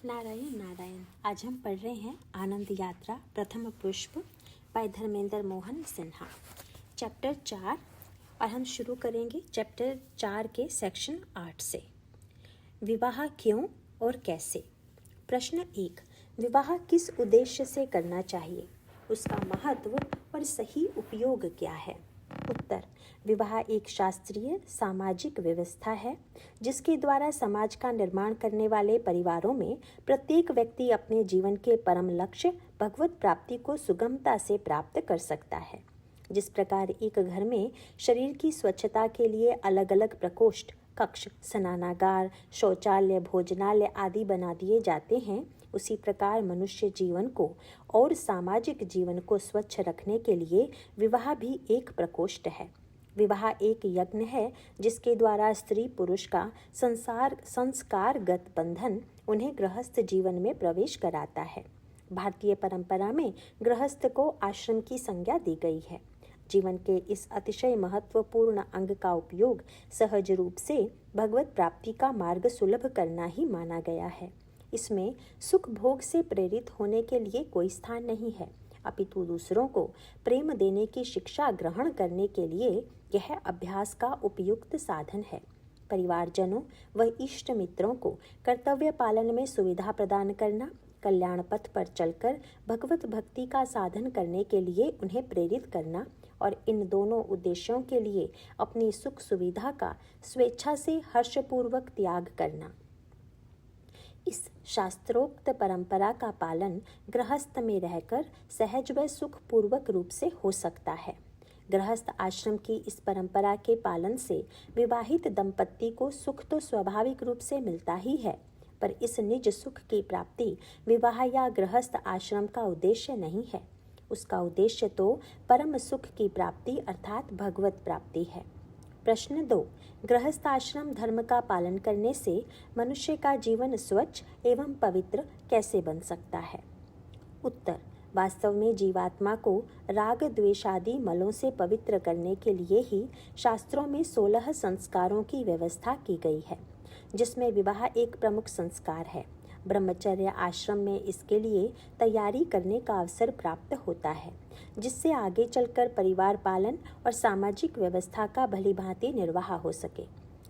नारायण नारायण। आज हम पढ़ रहे हैं आनंद यात्रा प्रथम पुष्प बाय धर्मेंद्र मोहन सिन्हा, चैप्टर 4। और हम शुरू करेंगे चैप्टर 4 के सेक्शन 8 से। विवाह क्यों और कैसे। प्रश्न 1, विवाह किस उद्देश्य से करना चाहिए, उसका महत्व और सही उपयोग क्या है। उत्तर, विवाह एक शास्त्रीय सामाजिक व्यवस्था है जिसके द्वारा समाज का निर्माण करने वाले परिवारों में प्रत्येक व्यक्ति अपने जीवन के परम लक्ष्य भगवत प्राप्ति को सुगमता से प्राप्त कर सकता है। जिस प्रकार एक घर में शरीर की स्वच्छता के लिए अलग अलग प्रकोष्ठ, कक्ष, स्नानागार, शौचालय, भोजनालय आदि बना दिए जाते हैं, उसी प्रकार मनुष्य जीवन को और सामाजिक जीवन को स्वच्छ रखने के लिए विवाह भी एक प्रकोष्ठ है। विवाह एक यज्ञ है जिसके द्वारा स्त्री पुरुष का संस्कारगत बंधन उन्हें गृहस्थ जीवन में प्रवेश कराता है। भारतीय परंपरा में गृहस्थ को आश्रम की संज्ञा दी गई है। जीवन के इस अतिशय महत्वपूर्ण अंग का उपयोग सहज रूप से भगवत प्राप्ति का मार्ग सुलभ करना ही माना गया है। इसमें सुख भोग से प्रेरित होने के लिए कोई स्थान नहीं है, अपितु दूसरों को प्रेम देने की शिक्षा ग्रहण करने के लिए यह अभ्यास का उपयुक्त साधन है। परिवारजनों व इष्ट मित्रों को कर्तव्य पालन में सुविधा प्रदान करना, कल्याण पथ पर चलकर भगवत भक्ति का साधन करने के लिए उन्हें प्रेरित करना और इन दोनों उद्देश्यों के लिए अपनी सुख सुविधा का स्वेच्छा से हर्षपूर्वक त्याग करना। इस शास्त्रोक्त परंपरा का पालन गृहस्थ में रहकर सहज व सुखपूर्वक रूप से हो सकता है। गृहस्थ आश्रम की इस परंपरा के पालन से विवाहित दंपत्ति को सुख तो स्वाभाविक रूप से मिलता ही है, पर इस निज सुख की प्राप्ति विवाह या गृहस्थ आश्रम का उद्देश्य नहीं है। उसका उद्देश्य तो परम सुख की प्राप्ति अर्थात भगवत प्राप्ति है। प्रश्न 2, गृहस्थ आश्रम धर्म का पालन करने से मनुष्य का जीवन स्वच्छ एवं पवित्र कैसे बन सकता है। उत्तर, वास्तव में जीवात्मा को राग द्वेषादि मलों से पवित्र करने के लिए ही शास्त्रों में 16 संस्कारों की व्यवस्था की गई है, जिसमें विवाह एक प्रमुख संस्कार है। ब्रह्मचर्य आश्रम में इसके लिए तैयारी करने का अवसर प्राप्त होता है, जिससे आगे चलकर परिवार पालन और सामाजिक व्यवस्था का भलीभांति निर्वाह हो सके।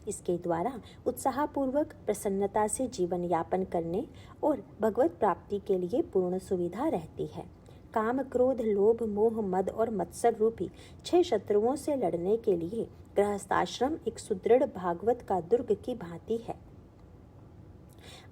इसके द्वारा उत्साहपूर्वक प्रसन्नता से जीवन यापन करने और भगवत प्राप्ति के लिए पूर्ण सुविधा रहती है। काम, क्रोध, लोभ, मोह, मद और मत्सर रूपी 6 शत्रुओं से लड़ने के लिए गृहस्थ आश्रम एक सुदृढ़ भागवत का दुर्ग की भांति है।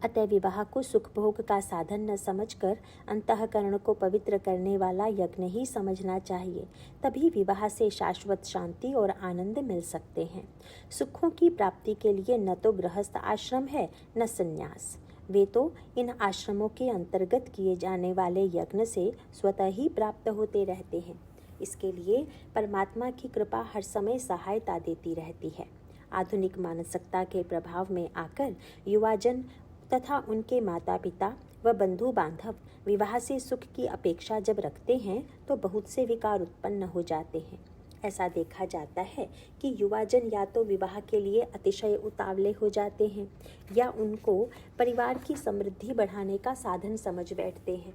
अतः विवाह को सुख भोग का साधन न समझकर अंतःकरण को पवित्र करने वाला यज्ञ ही समझना चाहिए, तभी विवाह से शाश्वत शांति और आनंद मिल सकते हैं। सुखों की प्राप्ति के लिए न तो गृहस्थ आश्रम है न संन्यास, वे तो इन आश्रमों के अंतर्गत किए जाने वाले यज्ञ से स्वतः ही प्राप्त होते रहते हैं। इसके लिए परमात्मा की कृपा हर समय सहायता देती रहती है। आधुनिक मानसिकता के प्रभाव में आकर युवाजन तथा उनके माता पिता व बंधु बांधव विवाह से सुख की अपेक्षा जब रखते हैं तो बहुत से विकार उत्पन्न हो जाते हैं। ऐसा देखा जाता है कि युवाजन या तो विवाह के लिए अतिशय उतावले हो जाते हैं या उनको परिवार की समृद्धि बढ़ाने का साधन समझ बैठते हैं।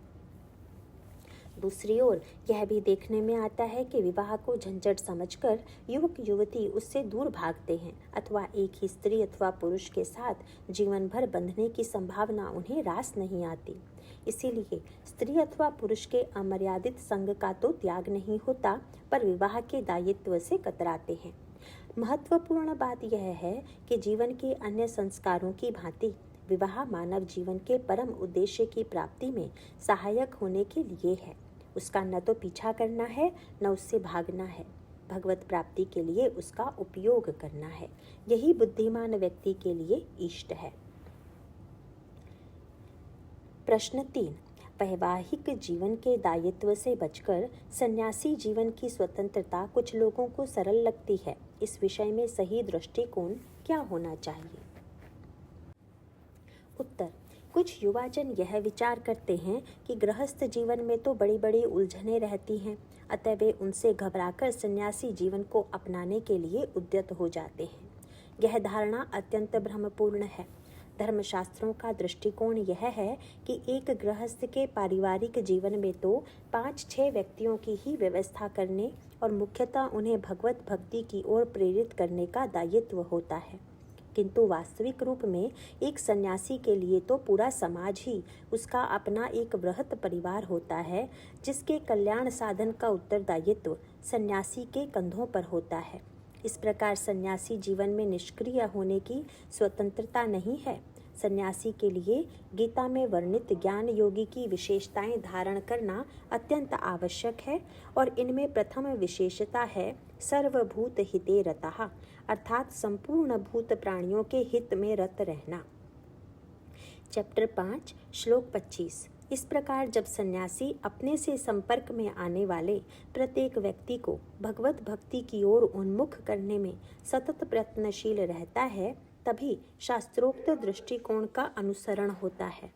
दूसरी ओर यह भी देखने में आता है कि विवाह को झंझट समझकर युवक युवती उससे दूर भागते हैं अथवा एक ही स्त्री अथवा पुरुष के साथ जीवन भर बंधने की संभावना उन्हें रास नहीं आती। इसीलिए स्त्री अथवा पुरुष के अमर्यादित संग का तो त्याग नहीं होता, पर विवाह के दायित्व से कतराते हैं। महत्वपूर्ण बात यह है कि जीवन के अन्य संस्कारों की भांति विवाह मानव जीवन के परम उद्देश्य की प्राप्ति में सहायक होने के लिए है। उसका न तो पीछा करना है न उससे भागना है, भगवत प्राप्ति के लिए उसका उपयोग करना है। यही बुद्धिमान व्यक्ति के लिए इष्ट है। प्रश्न 3, वैवाहिक जीवन के दायित्व से बचकर सन्यासी जीवन की स्वतंत्रता कुछ लोगों को सरल लगती है। इस विषय में सही दृष्टिकोण क्या होना चाहिए। उत्तर, कुछ युवाजन यह विचार करते हैं कि गृहस्थ जीवन में तो बड़ी बड़ी उलझनें रहती हैं, अतः वे उनसे घबराकर सन्यासी जीवन को अपनाने के लिए उद्यत हो जाते हैं। यह धारणा अत्यंत भ्रमपूर्ण है। धर्मशास्त्रों का दृष्टिकोण यह है कि एक गृहस्थ के पारिवारिक जीवन में तो 5-6 व्यक्तियों की ही व्यवस्था करने और मुख्यतः उन्हें भगवत भक्ति की ओर प्रेरित करने का दायित्व होता है, किंतु वास्तविक रूप में एक सन्यासी के लिए तो पूरा समाज ही उसका अपना एक वृहत परिवार होता है, जिसके कल्याण साधन का उत्तरदायित्व सन्यासी के कंधों पर होता है। इस प्रकार सन्यासी जीवन में निष्क्रिय होने की स्वतंत्रता नहीं है। सन्यासी के लिए गीता में वर्णित ज्ञान योगी की विशेषताएं धारण करना अत्यंत आवश्यक है और इनमें प्रथम विशेषता है सर्वभूत हिते रतः, अर्थात संपूर्ण भूत प्राणियों के हित में रत रहना। चैप्टर 5 श्लोक 25। इस प्रकार जब सन्यासी अपने से संपर्क में आने वाले प्रत्येक व्यक्ति को भगवत भक्ति की ओर उन्मुख करने में सतत प्रयत्नशील रहता है, तभी शास्त्रोक्त दृष्टिकोण का अनुसरण होता है।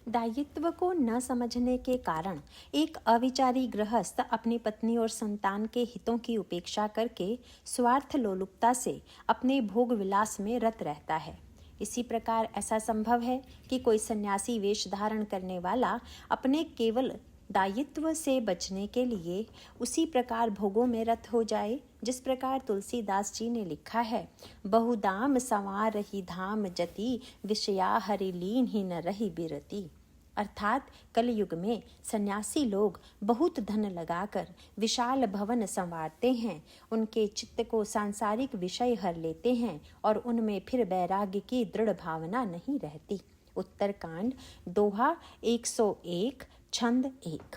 दायित्व को न समझने के कारण एक अविचारी गृहस्थ अपनी पत्नी और संतान के हितों की उपेक्षा करके स्वार्थ लोलुपता से अपने भोग विलास में रत रहता है। इसी प्रकार ऐसा संभव है कि कोई सन्यासी वेश धारण करने वाला अपने केवल दायित्व से बचने के लिए उसी प्रकार भोगों में रत हो जाए, जिस प्रकार तुलसीदास जी ने लिखा है, बहुदाम संवार रही धाम जति, विषया हरि लीन ही न रही बिरती। अर्थात कलयुग में सन्यासी लोग बहुत धन लगाकर विशाल भवन संवारते हैं, उनके चित्त को सांसारिक विषय हर लेते हैं और उनमें फिर वैराग्य की दृढ़ भावना नहीं रहती। उत्तरकांड दोहा 101 छंद 1।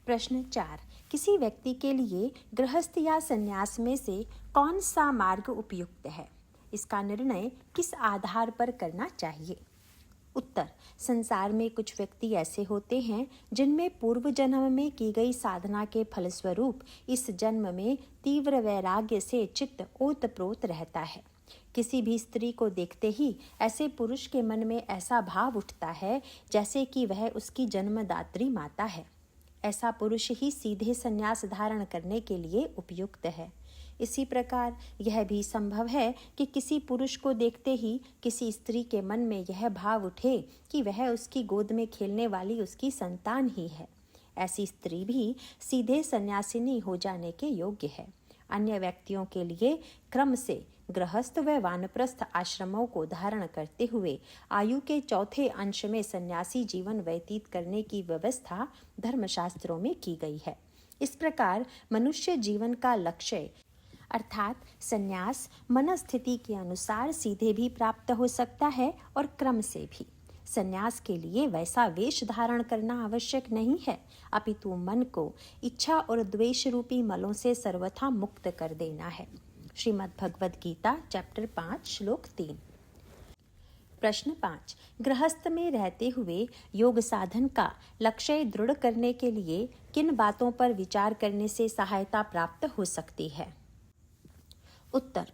प्रश्न 4। किसी व्यक्ति के लिए गृहस्थ या संन्यास में से कौन सा मार्ग उपयुक्त है? इसका निर्णय किस आधार पर करना चाहिए? उत्तर। संसार में कुछ व्यक्ति ऐसे होते हैं जिनमें पूर्व जन्म में की गई साधना के फलस्वरूप इस जन्म में तीव्र वैराग्य से चित्त ओतप्रोत रहता है। किसी भी स्त्री को देखते ही ऐसे पुरुष के मन में ऐसा भाव उठता है जैसे कि वह उसकी जन्मदात्री माता है। ऐसा पुरुष ही सीधे संन्यास धारण करने के लिए उपयुक्त है। इसी प्रकार यह भी संभव है कि किसी पुरुष को देखते ही किसी स्त्री के मन में यह भाव उठे कि वह उसकी गोद में खेलने वाली उसकी संतान ही है। ऐसी स्त्री भी सीधे सन्यासिनी हो जाने के योग्य है। अन्य व्यक्तियों के लिए क्रम से गृहस्थ व वानप्रस्थ आश्रमों को धारण करते हुए आयु के चौथे अंश में सन्यासी जीवन व्यतीत करने की व्यवस्था धर्मशास्त्रों में की गई है। इस प्रकार मनुष्य जीवन का लक्ष्य अर्थात संन्यास मनस्थिति के अनुसार सीधे भी प्राप्त हो सकता है और क्रम से भी। संन्यास के लिए वैसा वेश धारण करना आवश्यक नहीं है, अपितु मन को इच्छा और द्वेष रूपी मलों से सर्वथा मुक्त कर देना है। श्रीमद् भगवद गीता चैप्टर 5 श्लोक 3। प्रश्न 5। गृहस्थ में रहते हुए योग साधन का लक्ष्य दृढ़ करने के लिए किन बातों पर विचार करने से सहायता प्राप्त हो सकती है? उत्तर।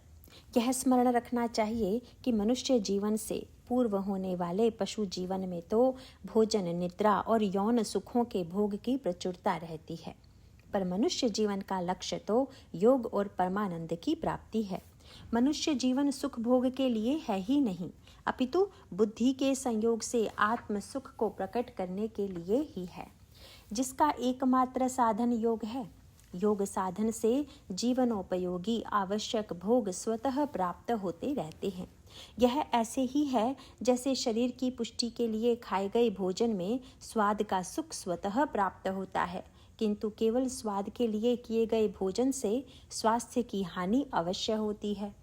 यह स्मरण रखना चाहिए कि मनुष्य जीवन से पूर्व होने वाले पशु जीवन में तो भोजन, निद्रा और यौन सुखों के भोग की प्रचुरता रहती है, पर मनुष्य जीवन का लक्ष्य तो योग और परमानंद की प्राप्ति है। मनुष्य जीवन सुख भोग के लिए है ही नहीं, अपितु बुद्धि के संयोग से आत्म सुख को प्रकट करने के लिए ही है, जिसका एकमात्र साधन योग है। योग साधन से जीवनोपयोगी आवश्यक भोग स्वतः प्राप्त होते रहते हैं। यह ऐसे ही है जैसे शरीर की पुष्टि के लिए खाए गए भोजन में स्वाद का सुख स्वतः प्राप्त होता है, किंतु केवल स्वाद के लिए किए गए भोजन से स्वास्थ्य की हानि अवश्य होती है।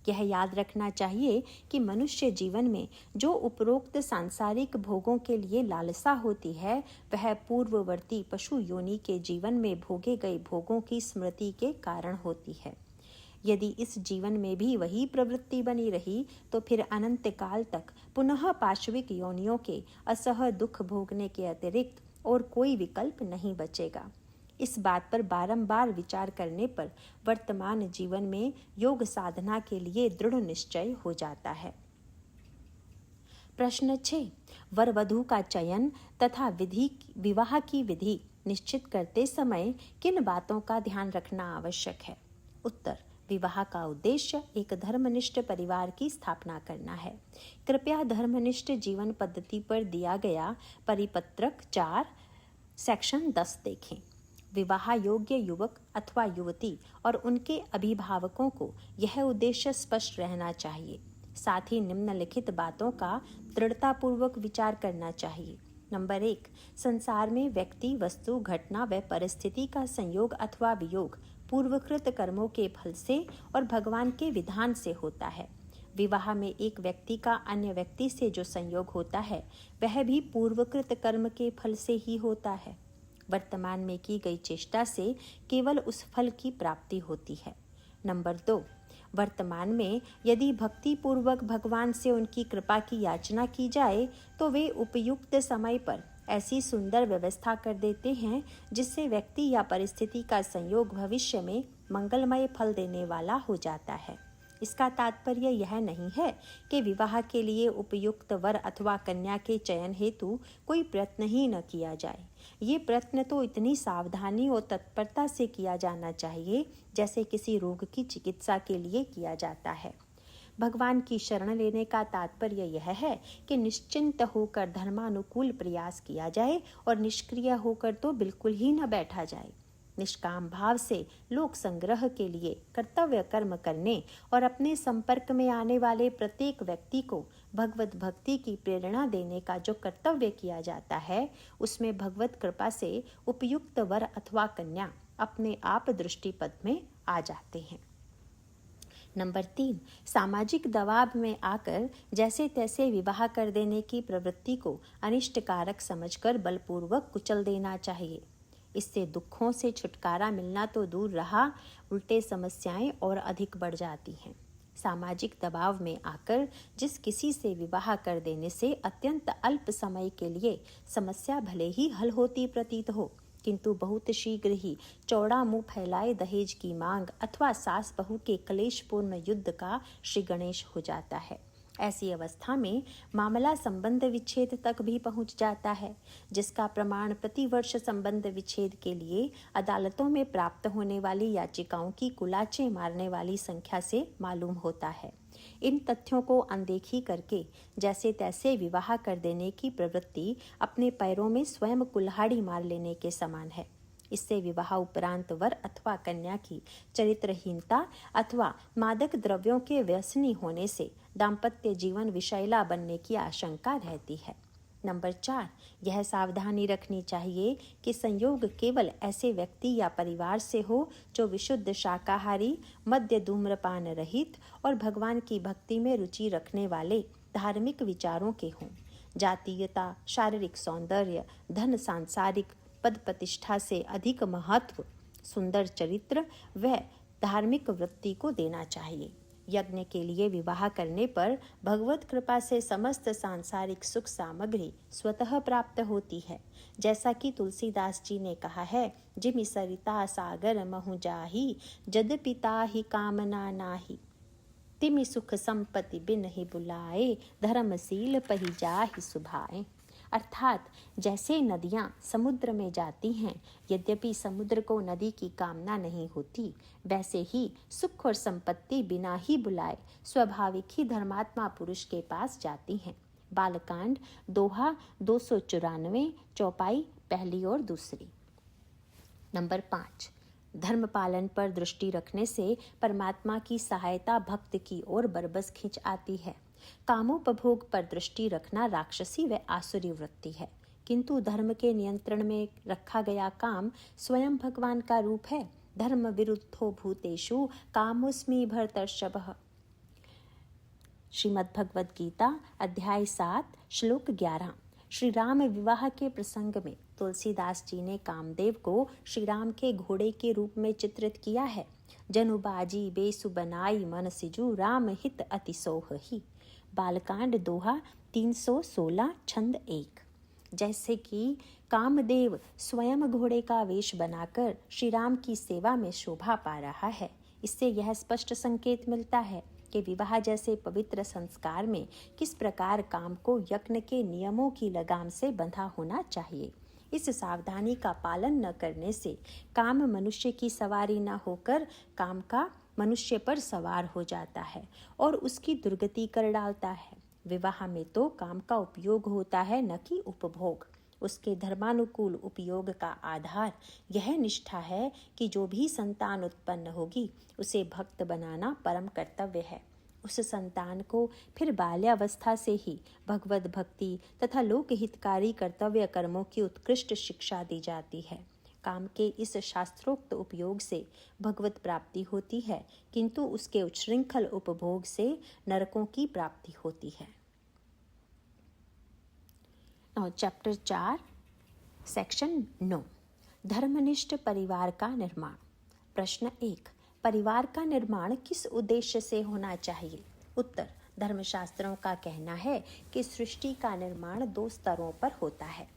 यह याद रखना चाहिए कि मनुष्य जीवन में जो उपरोक्त सांसारिक भोगों के लिए लालसा होती है, वह पूर्ववर्ती पशु योनि के जीवन में भोगे गए भोगों की स्मृति के कारण होती है। यदि इस जीवन में भी वही प्रवृत्ति बनी रही तो फिर अनंत काल तक पुनः पाशविक योनियों के असह दुख भोगने के अतिरिक्त और कोई विकल्प नहीं बचेगा। इस बात पर बारंबार विचार करने पर वर्तमान जीवन में योग साधना के लिए दृढ़ निश्चय हो जाता है। प्रश्न 6। वर वधू का चयन तथा विवाह की विधि निश्चित करते समय किन बातों का ध्यान रखना आवश्यक है? उत्तर। विवाह का उद्देश्य एक धर्मनिष्ठ परिवार की स्थापना करना है। कृपया धर्मनिष्ठ जीवन पद्धति पर दिया गया परिपत्रक 4 सेक्शन 10 देखें। विवाह योग्य युवक अथवा युवती और उनके अभिभावकों को यह उद्देश्य स्पष्ट रहना चाहिए। साथ ही निम्नलिखित बातों का दृढ़तापूर्वक विचार करना चाहिए। नंबर 1, संसार में व्यक्ति, वस्तु, घटना व परिस्थिति का संयोग अथवा वियोग पूर्वकृत कर्मों के फल से और भगवान के विधान से होता है। विवाह में एक व्यक्ति का अन्य व्यक्ति से जो संयोग होता है वह भी पूर्वकृत कर्म के फल से ही होता है। वर्तमान में की गई चेष्टा से केवल उस फल की प्राप्ति होती है। नंबर 2, वर्तमान में यदि भक्ति पूर्वक भगवान से उनकी कृपा की याचना की जाए तो वे उपयुक्त समय पर ऐसी सुंदर व्यवस्था कर देते हैं जिससे व्यक्ति या परिस्थिति का संयोग भविष्य में मंगलमय फल देने वाला हो जाता है। इसका तात्पर्य यह नहीं है कि विवाह के लिए उपयुक्त वर अथवा कन्या के चयन हेतु कोई प्रयत्न ही न किया जाए। ये प्रयत्न तो इतनी सावधानी और तत्परता से किया जाना चाहिए जैसे किसी रोग की चिकित्सा के लिए किया जाता है। भगवान की शरण लेने का तात्पर्य यह है कि निश्चिंत होकर धर्मानुकूल प्रयास किया जाए और निष्क्रिय होकर तो बिल्कुल ही न बैठा जाए। निष्काम भाव से लोक संग्रह के लिए कर्तव्य कर्म करने और अपने संपर्क में आने वाले प्रत्येक व्यक्ति को भगवत भक्ति की प्रेरणा देने का जो कर्तव्य किया जाता है उसमें भगवत कृपा से उपयुक्त वर अथवा कन्या अपने आप दृष्टिपथ में आ जाते हैं। नंबर 3, सामाजिक दबाव में आकर जैसे तैसे विवाह कर देने की प्रवृत्ति को अनिष्टकारक समझकर बलपूर्वक कुचल देना चाहिए। इससे दुखों से छुटकारा मिलना तो दूर रहा, उल्टे समस्याएं और अधिक बढ़ जाती हैं। सामाजिक दबाव में आकर जिस किसी से विवाह कर देने से अत्यंत अल्प समय के लिए समस्या भले ही हल होती प्रतीत हो, किंतु बहुत शीघ्र ही चौड़ा मुंह फैलाए दहेज की मांग अथवा सास बहू के क्लेशपूर्ण युद्ध का श्री गणेश हो जाता है। ऐसी अवस्था में मामला संबंध विच्छेद तक भी पहुंच जाता है, जिसका प्रमाण प्रतिवर्ष संबंध विच्छेद के लिए अदालतों में प्राप्त होने वाली याचिकाओं की कुलाचे मारने वाली संख्या से मालूम होता है। इन तथ्यों को अनदेखी करके जैसे तैसे विवाह कर देने की प्रवृत्ति अपने पैरों में स्वयं कुल्हाड़ी मार लेने के समान है। इससे विवाह उपरांत वर अथवा कन्या की चरित्रहीनता अथवा मादक द्रव्यों के व्यसनी होने से दाम्पत्य जीवन विषैला बनने की आशंका रहती है। नंबर 4, यह सावधानी रखनी चाहिए कि संयोग केवल ऐसे व्यक्ति या परिवार से हो जो विशुद्ध शाकाहारी, मद्य धूम्रपान रहित और भगवान की भक्ति में रुचि रखने वाले धार्मिक विचारों के हों। जातीयता, शारीरिक सौंदर्य, धन, सांसारिक पद प्रतिष्ठा से अधिक महत्व सुंदर चरित्र व धार्मिक वृत्ति को देना चाहिए। यज्ञ के लिए विवाह करने पर भगवत कृपा से समस्त सांसारिक सुख सामग्री स्वतः प्राप्त होती है। जैसा कि तुलसीदास जी ने कहा है, जिमि सरिता सागर महु जाहि, जद पिता ही कामना नाही, तिमि सुख संपत्ति बिन ही बुलाए, धर्मशील पहि जाहि सुभाए। अर्थात जैसे नदियाँ समुद्र में जाती हैं, यद्यपि समुद्र को नदी की कामना नहीं होती, वैसे ही सुख और संपत्ति बिना ही बुलाए स्वाभाविक ही धर्मात्मा पुरुष के पास जाती हैं। बालकांड दोहा 294, चौपाई पहली और दूसरी। नंबर 5, धर्म पालन पर दृष्टि रखने से परमात्मा की सहायता भक्त की ओर बरबस खिंच आती है। कामोपभोग पर दृष्टि रखना राक्षसी व आसुरी वृत्ति है, किंतु धर्म के नियंत्रण में रखा गया काम स्वयं भगवान का रूप है। धर्म विरुद्धो भूतेषु कामोस्मि भरतर्षभः। श्रीमद् भगवद गीता अध्याय 7 श्लोक 11। श्री राम विवाह के प्रसंग में तुलसीदास जी ने कामदेव को श्री राम के घोड़े के रूप में चित्रित किया है। जनुबाजी बेसु बनाई मन सिजु, राम हित अति सोह ही। बालकांड दोहा 316 छंद 1। जैसे कि कामदेव स्वयं घोड़े का वेश बनाकर श्री राम की सेवा में शोभा पा रहा है, इससे यह स्पष्ट संकेत मिलता है कि विवाह जैसे पवित्र संस्कार में किस प्रकार काम को यज्ञ के नियमों की लगाम से बंधा होना चाहिए। इस सावधानी का पालन न करने से काम मनुष्य की सवारी न होकर काम का मनुष्य पर सवार हो जाता है और उसकी दुर्गति कर डालता है। विवाह में तो काम का उपयोग होता है, न कि उपभोग। उसके धर्मानुकूल उपयोग का आधार यह निष्ठा है कि जो भी संतान उत्पन्न होगी उसे भक्त बनाना परम कर्तव्य है। उस संतान को फिर बाल्यावस्था से ही भगवत भक्ति तथा लोकहितकारी कर्तव्य कर्मों की उत्कृष्ट शिक्षा दी जाती है। काम के इस शास्त्रोक्त उपयोग से भगवत प्राप्ति होती है, किंतु उसके उच्छृंखल उपभोग से नरकों की प्राप्ति होती है। चैप्टर 4 सेक्शन 9 धर्मनिष्ठ परिवार का निर्माण। प्रश्न 1, परिवार का निर्माण किस उद्देश्य से होना चाहिए? उत्तर, धर्मशास्त्रों का कहना है कि सृष्टि का निर्माण 2 स्तरों पर होता है।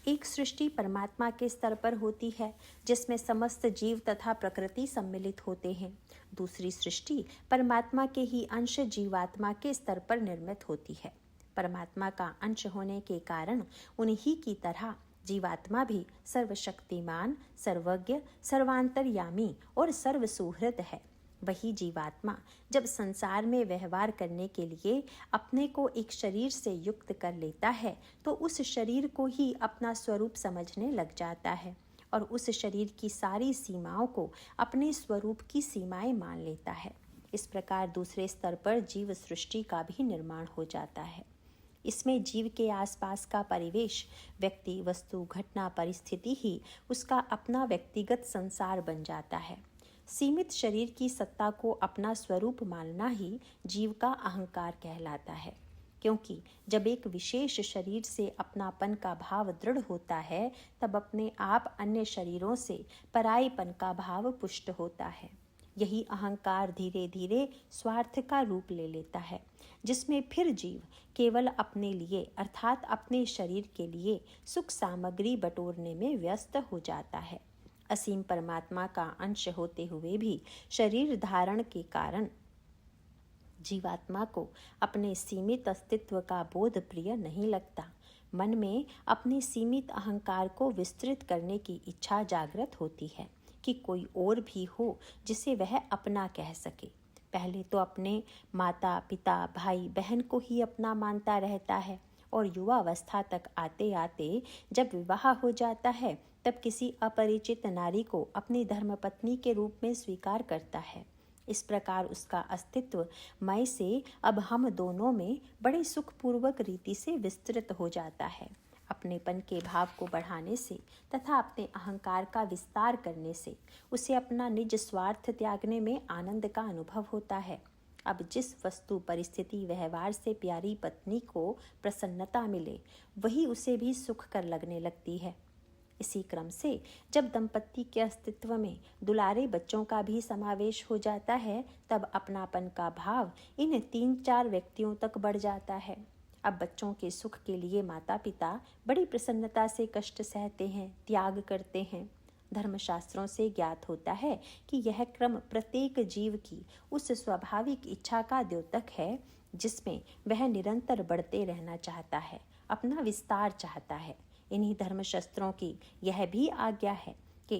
एक सृष्टि परमात्मा के स्तर पर होती है, जिसमें समस्त जीव तथा प्रकृति सम्मिलित होते हैं। दूसरी सृष्टि परमात्मा के ही अंश जीवात्मा के स्तर पर निर्मित होती है। परमात्मा का अंश होने के कारण उन्हीं की तरह जीवात्मा भी सर्वशक्तिमान, सर्वज्ञ, सर्वांतर्यामी और सर्वसुहृद है। वही जीवात्मा जब संसार में व्यवहार करने के लिए अपने को एक शरीर से युक्त कर लेता है तो उस शरीर को ही अपना स्वरूप समझने लग जाता है और उस शरीर की सारी सीमाओं को अपने स्वरूप की सीमाएं मान लेता है। इस प्रकार दूसरे स्तर पर जीव सृष्टि का भी निर्माण हो जाता है। इसमें जीव के आसपास का परिवेश, व्यक्ति, वस्तु, घटना, परिस्थिति ही उसका अपना व्यक्तिगत संसार बन जाता है। सीमित शरीर की सत्ता को अपना स्वरूप मानना ही जीव का अहंकार कहलाता है, क्योंकि जब एक विशेष शरीर से अपनापन का भाव दृढ़ होता है तब अपने आप अन्य शरीरों से पराईपन का भाव पुष्ट होता है। यही अहंकार धीरे धीरे स्वार्थ का रूप ले लेता है, जिसमें फिर जीव केवल अपने लिए अर्थात अपने शरीर के लिए सुख सामग्री बटोरने में व्यस्त हो जाता है। असीम परमात्मा का अंश होते हुए भी शरीर धारण के कारण जीवात्मा को अपने सीमित अस्तित्व का बोध प्रिय नहीं लगता। मन में अपने सीमित अहंकार को विस्तृत करने की इच्छा जागृत होती है कि कोई और भी हो जिसे वह अपना कह सके। पहले तो अपने माता पिता भाई बहन को ही अपना मानता रहता है और युवावस्था तक आते आते जब विवाह हो जाता है तब किसी अपरिचित नारी को अपनी धर्मपत्नी के रूप में स्वीकार करता है। इस प्रकार उसका अस्तित्व मैं से अब हम दोनों में बड़े सुखपूर्वक रीति से विस्तृत हो जाता है। अपनेपन के भाव को बढ़ाने से तथा अपने अहंकार का विस्तार करने से उसे अपना निज स्वार्थ त्यागने में आनंद का अनुभव होता है। अब जिस वस्तु, परिस्थिति, व्यवहार से प्यारी पत्नी को प्रसन्नता मिले वही उसे भी सुख कर लगने लगती है। इसी क्रम से जब दंपत्ति के अस्तित्व में दुलारे बच्चों का भी समावेश हो जाता है तब अपनापन का भाव इन 3-4 व्यक्तियों तक बढ़ जाता है। अब बच्चों के सुख के लिए माता पिता बड़ी प्रसन्नता से कष्ट सहते हैं, त्याग करते हैं। धर्मशास्त्रों से ज्ञात होता है कि यह क्रम प्रत्येक जीव की उस स्वाभाविक इच्छा का द्योतक है जिसमें वह निरंतर बढ़ते रहना चाहता है, अपना विस्तार चाहता है। इन्हीं धर्मशास्त्रों की यह भी आज्ञा है कि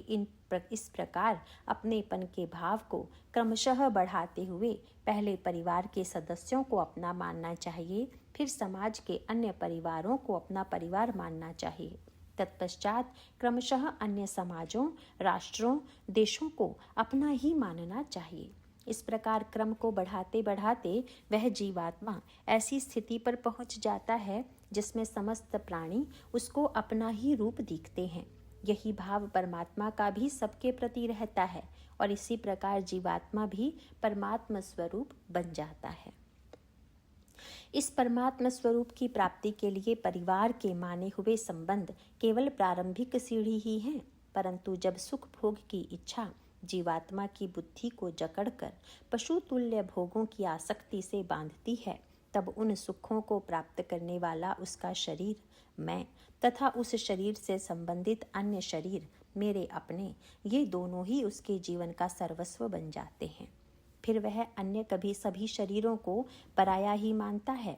इस प्रकार अपनेपन के भाव को क्रमशः बढ़ाते हुए पहले परिवार के सदस्यों को अपना मानना चाहिए, फिर समाज के अन्य परिवारों को अपना परिवार मानना चाहिए, तत्पश्चात क्रमशः अन्य समाजों, राष्ट्रों, देशों को अपना ही मानना चाहिए। इस प्रकार क्रम को बढ़ाते बढ़ाते वह जीवात्मा ऐसी स्थिति पर पहुंच जाता है जिसमें समस्त प्राणी उसको अपना ही रूप दिखते हैं। यही भाव परमात्मा का भी सबके प्रति रहता है और इसी प्रकार जीवात्मा भी परमात्मा स्वरूप बन जाता है। इस परमात्मा स्वरूप की प्राप्ति के लिए परिवार के माने हुए संबंध केवल प्रारंभिक सीढ़ी ही हैं, परंतु जब सुख भोग की इच्छा जीवात्मा की बुद्धि को जकड़कर पशु तुल्य भोगों की आसक्ति से बांधती है तब उन सुखों को प्राप्त करने वाला उसका शरीर मैं तथा उस शरीर से संबंधित अन्य शरीर मेरे अपने, ये दोनों ही उसके जीवन का सर्वस्व बन जाते हैं। फिर वह अन्य कभी सभी शरीरों को पराया ही मानता है।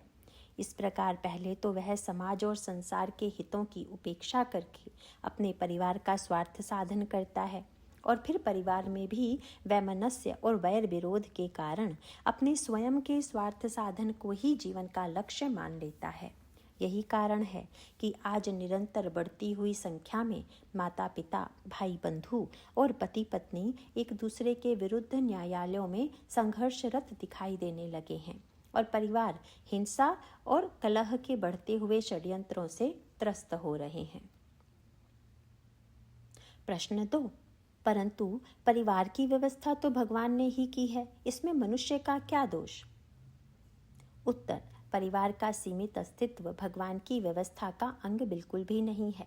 इस प्रकार पहले तो वह समाज और संसार के हितों की उपेक्षा करके अपने परिवार का स्वार्थ साधन करता है और फिर परिवार में भी वैमनस्य और वैर विरोध के कारण अपने स्वयं के स्वार्थ साधन को ही जीवन का लक्ष्य मान लेता है। यही कारण है कि आज निरंतर बढ़ती हुई संख्या में माता पिता, भाई बंधु और पति पत्नी एक दूसरे के विरुद्ध न्यायालयों में संघर्षरत दिखाई देने लगे हैं और परिवार हिंसा और कलह के बढ़ते हुए षड्यंत्रों से त्रस्त हो रहे हैं। प्रश्न 2, परंतु परिवार की व्यवस्था तो भगवान ने ही की है, इसमें मनुष्य का क्या दोष? उत्तर, परिवार का सीमित अस्तित्व भगवान की व्यवस्था का अंग बिल्कुल भी नहीं है।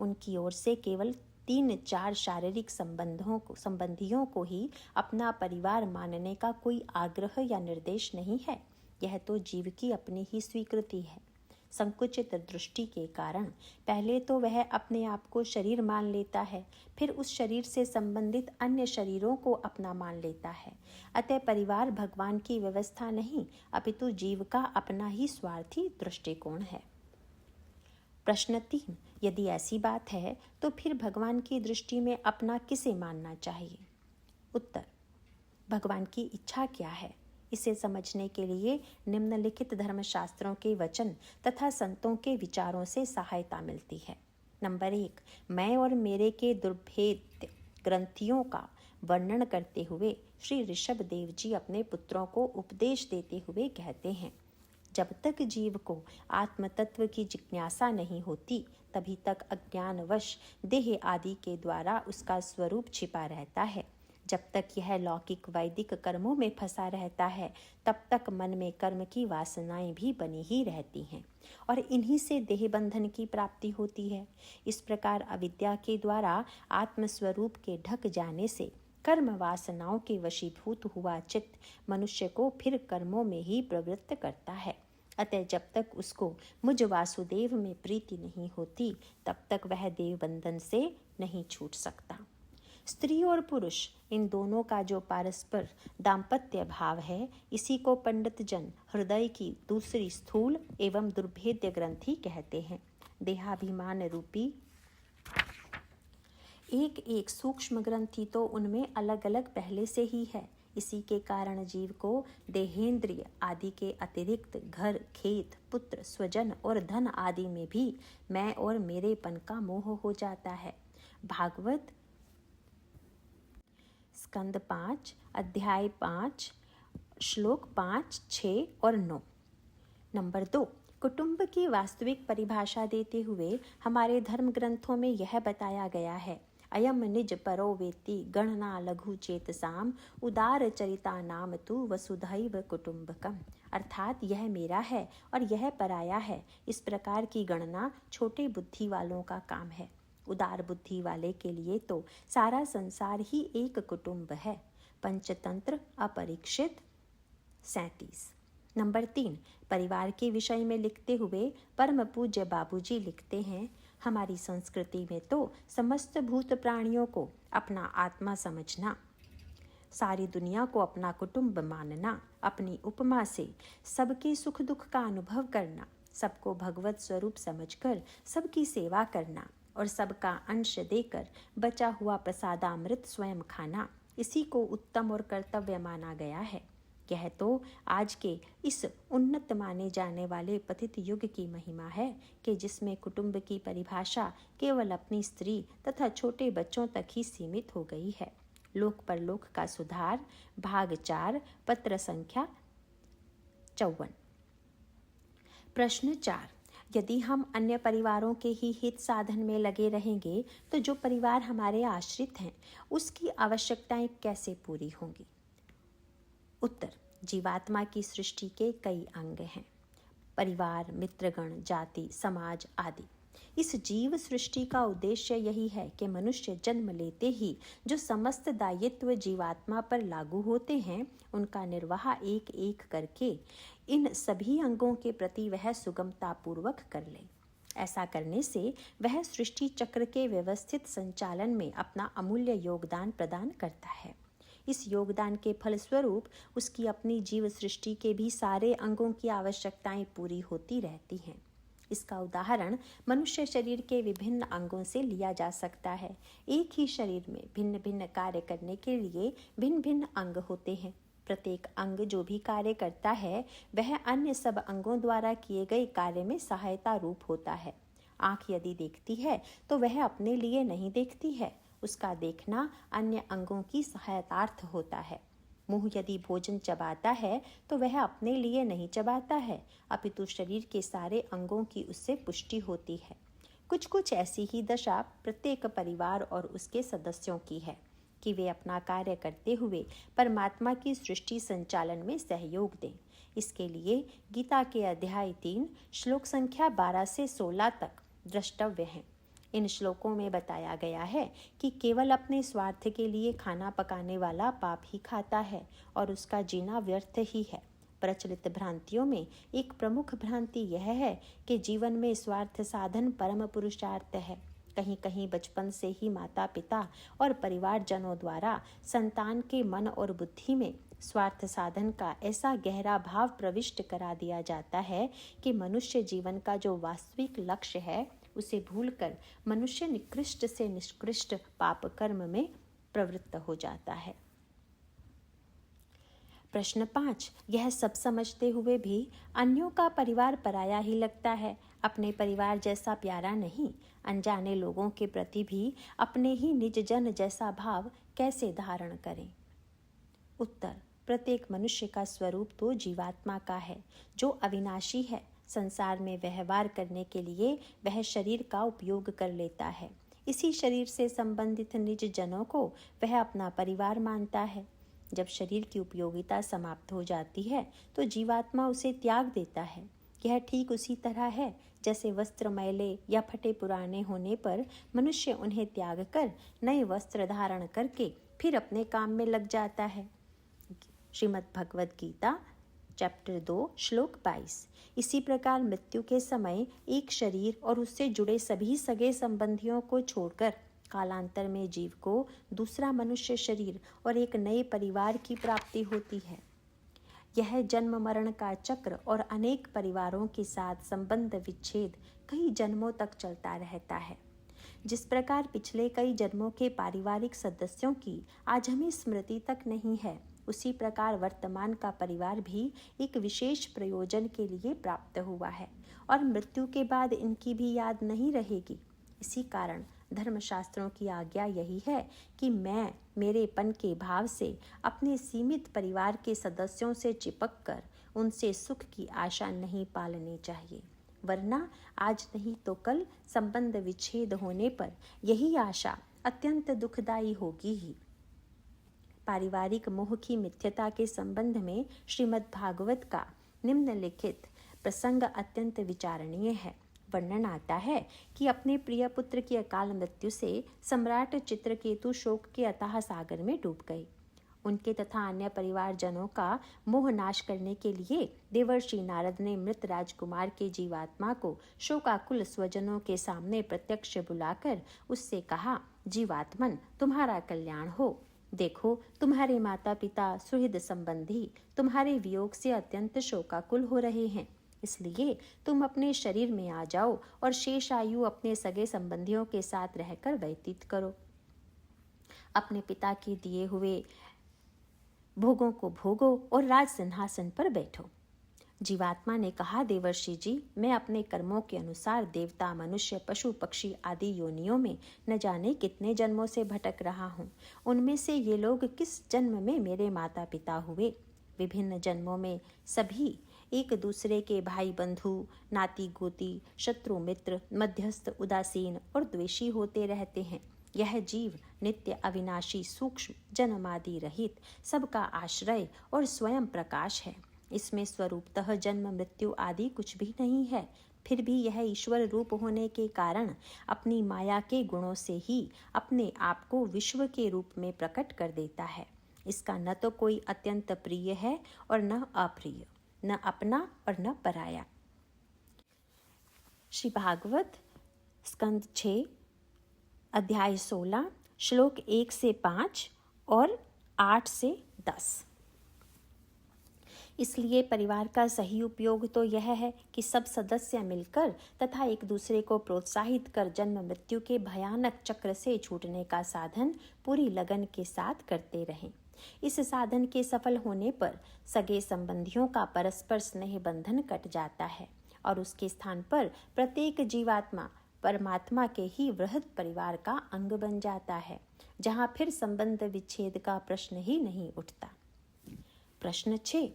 उनकी ओर से केवल 3-4 शारीरिक संबंधियों को ही अपना परिवार मानने का कोई आग्रह या निर्देश नहीं है। यह तो जीव की अपनी ही स्वीकृति है। संकुचित दृष्टि के कारण पहले तो वह अपने आप को शरीर मान लेता है, फिर उस शरीर से संबंधित अन्य शरीरों को अपना मान लेता है। अतः परिवार भगवान की व्यवस्था नहीं, अपितु जीव का अपना ही स्वार्थी दृष्टिकोण है। प्रश्न 3, यदि ऐसी बात है तो फिर भगवान की दृष्टि में अपना किसे मानना चाहिए? उत्तर, भगवान की इच्छा क्या है, इसे समझने के लिए निम्नलिखित धर्मशास्त्रों के वचन तथा संतों के विचारों से सहायता मिलती है। नंबर 1, मैं और मेरे के दुर्भेद्य ग्रंथियों का वर्णन करते हुए श्री ऋषभ देव जी अपने पुत्रों को उपदेश देते हुए कहते हैं, जब तक जीव को आत्म तत्व की जिज्ञासा नहीं होती तभी तक अज्ञानवश देह आदि के द्वारा उसका स्वरूप छिपा रहता है। जब तक यह लौकिक वैदिक कर्मों में फंसा रहता है तब तक मन में कर्म की वासनाएं भी बनी ही रहती हैं और इन्हीं से देह बंधन की प्राप्ति होती है। इस प्रकार अविद्या के द्वारा आत्मस्वरूप के ढक जाने से कर्म वासनाओं के वशीभूत हुआ चित्त मनुष्य को फिर कर्मों में ही प्रवृत्त करता है। अतः जब तक उसको मुझ वासुदेव में प्रीति नहीं होती तब तक वह देह बंधन से नहीं छूट सकता। स्त्री और पुरुष इन दोनों का जो पारस्पर दाम्पत्य भाव है, इसी को पंडित जन हृदय की दूसरी स्थूल एवं दुर्भेद्य ग्रंथि कहते हैं। देहाभिमान रूपी एक एक सूक्ष्म ग्रंथि तो उनमें अलग अलग पहले से ही है। इसी के कारण जीव को देहेंद्रिय आदि के अतिरिक्त घर, खेत, पुत्र, स्वजन और धन आदि में भी मैं और मेरेपन का मोह हो जाता है। भागवत स्कंद 5 अध्याय 5 श्लोक 5, 6 और 9। नंबर 2, कुटुंब की वास्तविक परिभाषा देते हुए हमारे धर्म ग्रंथों में यह बताया गया है, अयम निज परो वेत्ति गणना लघु चेतसाम उदार चरिता नाम तु वसुधैव कुटुंबकम। अर्थात यह मेरा है और यह पराया है, इस प्रकार की गणना छोटे बुद्धि वालों का काम है। उदार बुद्धि वाले के लिए तो सारा संसार ही एक कुटुंब है। पंचतंत्र अपरीक्षित 37। नंबर 3, परिवार के विषय में लिखते हुए परम पूज्य बाबूजी लिखते हैं, हमारी संस्कृति में तो समस्त भूत प्राणियों को अपना आत्मा समझना, सारी दुनिया को अपना कुटुंब मानना, अपनी उपमा से सबके सुख दुख का अनुभव करना, सबको भगवत स्वरूप समझकर सबकी सेवा करना और सबका अंश देकर बचा हुआ प्रसादामृत स्वयं खाना, इसी को उत्तम और कर्तव्य माना गया है। यह तो आज के इस उन्नत माने जाने वाले पतित युग की महिमा है कि जिसमें कुटुंब की परिभाषा केवल अपनी स्त्री तथा छोटे बच्चों तक ही सीमित हो गई है। लोक परलोक का सुधार, भाग 4, पत्र संख्या 54। प्रश्न 4, यदि हम अन्य परिवारों के ही हित साधन में लगे रहेंगे तो जो परिवार हमारे आश्रित हैं उसकी आवश्यकताएं कैसे पूरी होंगी? उत्तर, जीवात्मा की सृष्टि के कई अंग हैं, परिवार, मित्रगण, जाति, समाज आदि। इस जीव सृष्टि का उद्देश्य यही है कि मनुष्य जन्म लेते ही जो समस्त दायित्व जीवात्मा पर लागू होते हैं उनका निर्वाह एक एक करके इन सभी अंगों के प्रति वह सुगमता पूर्वक कर ले। ऐसा करने से वह सृष्टि चक्र के व्यवस्थित संचालन में अपना अमूल्य योगदान प्रदान करता है। इस योगदान के फलस्वरूप उसकी अपनी जीव सृष्टि के भी सारे अंगों की आवश्यकताएं पूरी होती रहती हैं। इसका उदाहरण मनुष्य शरीर के विभिन्न अंगों से लिया जा सकता है। एक ही शरीर में भिन्न भिन्न कार्य करने के लिए भिन्न भिन्न अंग होते हैं। प्रत्येक अंग जो भी कार्य करता है वह अन्य सब अंगों द्वारा किए गए कार्य में सहायता रूप होता है। आँख यदि देखती है तो वह अपने लिए नहीं देखती है, उसका देखना अन्य अंगों की सहायतार्थ होता है। मुंह यदि भोजन चबाता है तो वह अपने लिए नहीं चबाता है, अपितु शरीर के सारे अंगों की उससे पुष्टि होती है। कुछ कुछ ऐसी ही दशा प्रत्येक परिवार और उसके सदस्यों की है कि वे अपना कार्य करते हुए परमात्मा की सृष्टि संचालन में सहयोग दें। इसके लिए गीता के अध्याय 3 श्लोक संख्या 12 से 16 तक द्रष्टव्य हैं। इन श्लोकों में बताया गया है कि केवल अपने स्वार्थ के लिए खाना पकाने वाला पाप ही खाता है और उसका जीना व्यर्थ ही है। प्रचलित भ्रांतियों में एक प्रमुख भ्रांति यह है कि जीवन में स्वार्थ साधन परम पुरुषार्थ है। कहीं कहीं बचपन से ही माता पिता और परिवारजनों द्वारा संतान के मन और बुद्धि में स्वार्थ साधन का ऐसा गहरा भाव प्रविष्ट करा दिया जाता है कि मनुष्य जीवन का जो वास्तविक लक्ष्य है उसे भूलकर मनुष्य निकृष्ट से निष्कृष्ट पाप कर्म में प्रवृत्त हो जाता है। प्रश्न 5, यह सब समझते हुए भी अन्यों का परिवार पराया ही लगता है, अपने परिवार जैसा प्यारा नहीं। अनजाने लोगों के प्रति भी अपने ही निज जन जैसा भाव कैसे धारण करें? उत्तर, प्रत्येक मनुष्य का स्वरूप तो जीवात्मा का है जो अविनाशी है। संसार में व्यवहार करने के लिए वह शरीर का उपयोग कर लेता है। इसी शरीर से संबंधित निज जनों को वह अपना परिवार मानता है। जब शरीर की उपयोगिता समाप्त हो जाती है तो जीवात्मा उसे त्याग देता है। यह ठीक उसी तरह है जैसे वस्त्र मैले या फटे पुराने होने पर मनुष्य उन्हें त्याग कर नए वस्त्र धारण करके फिर अपने काम में लग जाता है। श्रीमद् भगवद गीता चैप्टर 2 श्लोक 22। इसी प्रकार मृत्यु के समय एक शरीर और उससे जुड़े सभी सगे संबंधियों को छोड़कर कालांतर में जीव को दूसरा मनुष्य शरीर और एक नए परिवार की प्राप्ति होती है। यह जन्म मरण का चक्र और अनेक परिवारों के साथ संबंध विच्छेद कई जन्मों तक चलता रहता है। जिस प्रकार पिछले कई जन्मों के पारिवारिक सदस्यों की आज हमें स्मृति तक नहीं है, उसी प्रकार वर्तमान का परिवार भी एक विशेष प्रयोजन के लिए प्राप्त हुआ है और मृत्यु के बाद इनकी भी याद नहीं रहेगी। इसी कारण धर्मशास्त्रों की आज्ञा यही है कि मैं मेरेपन के भाव से अपने सीमित परिवार के सदस्यों से चिपक कर उनसे सुख की आशा नहीं पालनी चाहिए, वरना आज नहीं तो कल संबंध विच्छेद होने पर यही आशा अत्यंत दुखदायी होगी ही। पारिवारिक मोह की मिथ्यता के संबंध में श्रीमद् भागवत का निम्नलिखित प्रसंग अत्यंत विचारणीय है। वर्णन आता है कि अपने प्रिय पुत्र की अकाल मृत्यु से सम्राट चित्रकेतु शोक के अथाह सागर में डूब गए। उनके तथा अन्य परिवारजनों का मोह नाश करने के लिए देवर्षि नारद ने मृत राजकुमार के जीवात्मा को शोकाकुल स्वजनों के सामने प्रत्यक्ष बुलाकर उससे कहा, जीवात्मन, तुम्हारा कल्याण हो। देखो, तुम्हारे माता पिता सुहृद संबंधी तुम्हारे वियोग से अत्यंत शोकाकुल हो रहे हैं, इसलिए तुम अपने शरीर में आ जाओ और शेष आयु अपने सगे संबंधियों के साथ रहकर व्यतीत करो। अपने पिता के दिए हुए भोगों को भोगो और राज सिंहासन पर बैठो। जीवात्मा ने कहा, देवर्षि जी, मैं अपने कर्मों के अनुसार देवता, मनुष्य, पशु, पक्षी आदि योनियों में न जाने कितने जन्मों से भटक रहा हूँ। उनमें से ये लोग किस जन्म में मेरे माता पिता हुए? विभिन्न जन्मों में सभी एक दूसरे के भाई बंधु, नाती गोती, शत्रु मित्र, मध्यस्थ, उदासीन और द्वेषी होते रहते हैं। यह जीव नित्य अविनाशी, सूक्ष्म, जन्मादि रहित, सबका आश्रय और स्वयं प्रकाश है। इसमें स्वरूपतः जन्म मृत्यु आदि कुछ भी नहीं है। फिर भी यह ईश्वर रूप होने के कारण अपनी माया के गुणों से ही अपने आप को विश्व के रूप में प्रकट कर देता है। इसका न तो कोई अत्यंत प्रिय है और न अप्रिय, न अपना और न पराया। श्री भागवत स्कंद 6 अध्याय 16 श्लोक 1 से 5 और 8 से 10। इसलिए परिवार का सही उपयोग तो यह है कि सब सदस्य मिलकर तथा एक दूसरे को प्रोत्साहित कर जन्म मृत्यु के भयानक चक्र से छूटने का साधन पूरी लगन के साथ करते रहें। इस साधन के सफल होने पर सगे संबंधियों का परस्पर स्नेह बंधन कट जाता है और उसके स्थान पर प्रत्येक जीवात्मा परमात्मा के ही वृहद परिवार का अंग बन जाता है, जहाँ फिर संबंध विच्छेद का प्रश्न ही नहीं उठता। प्रश्न 6।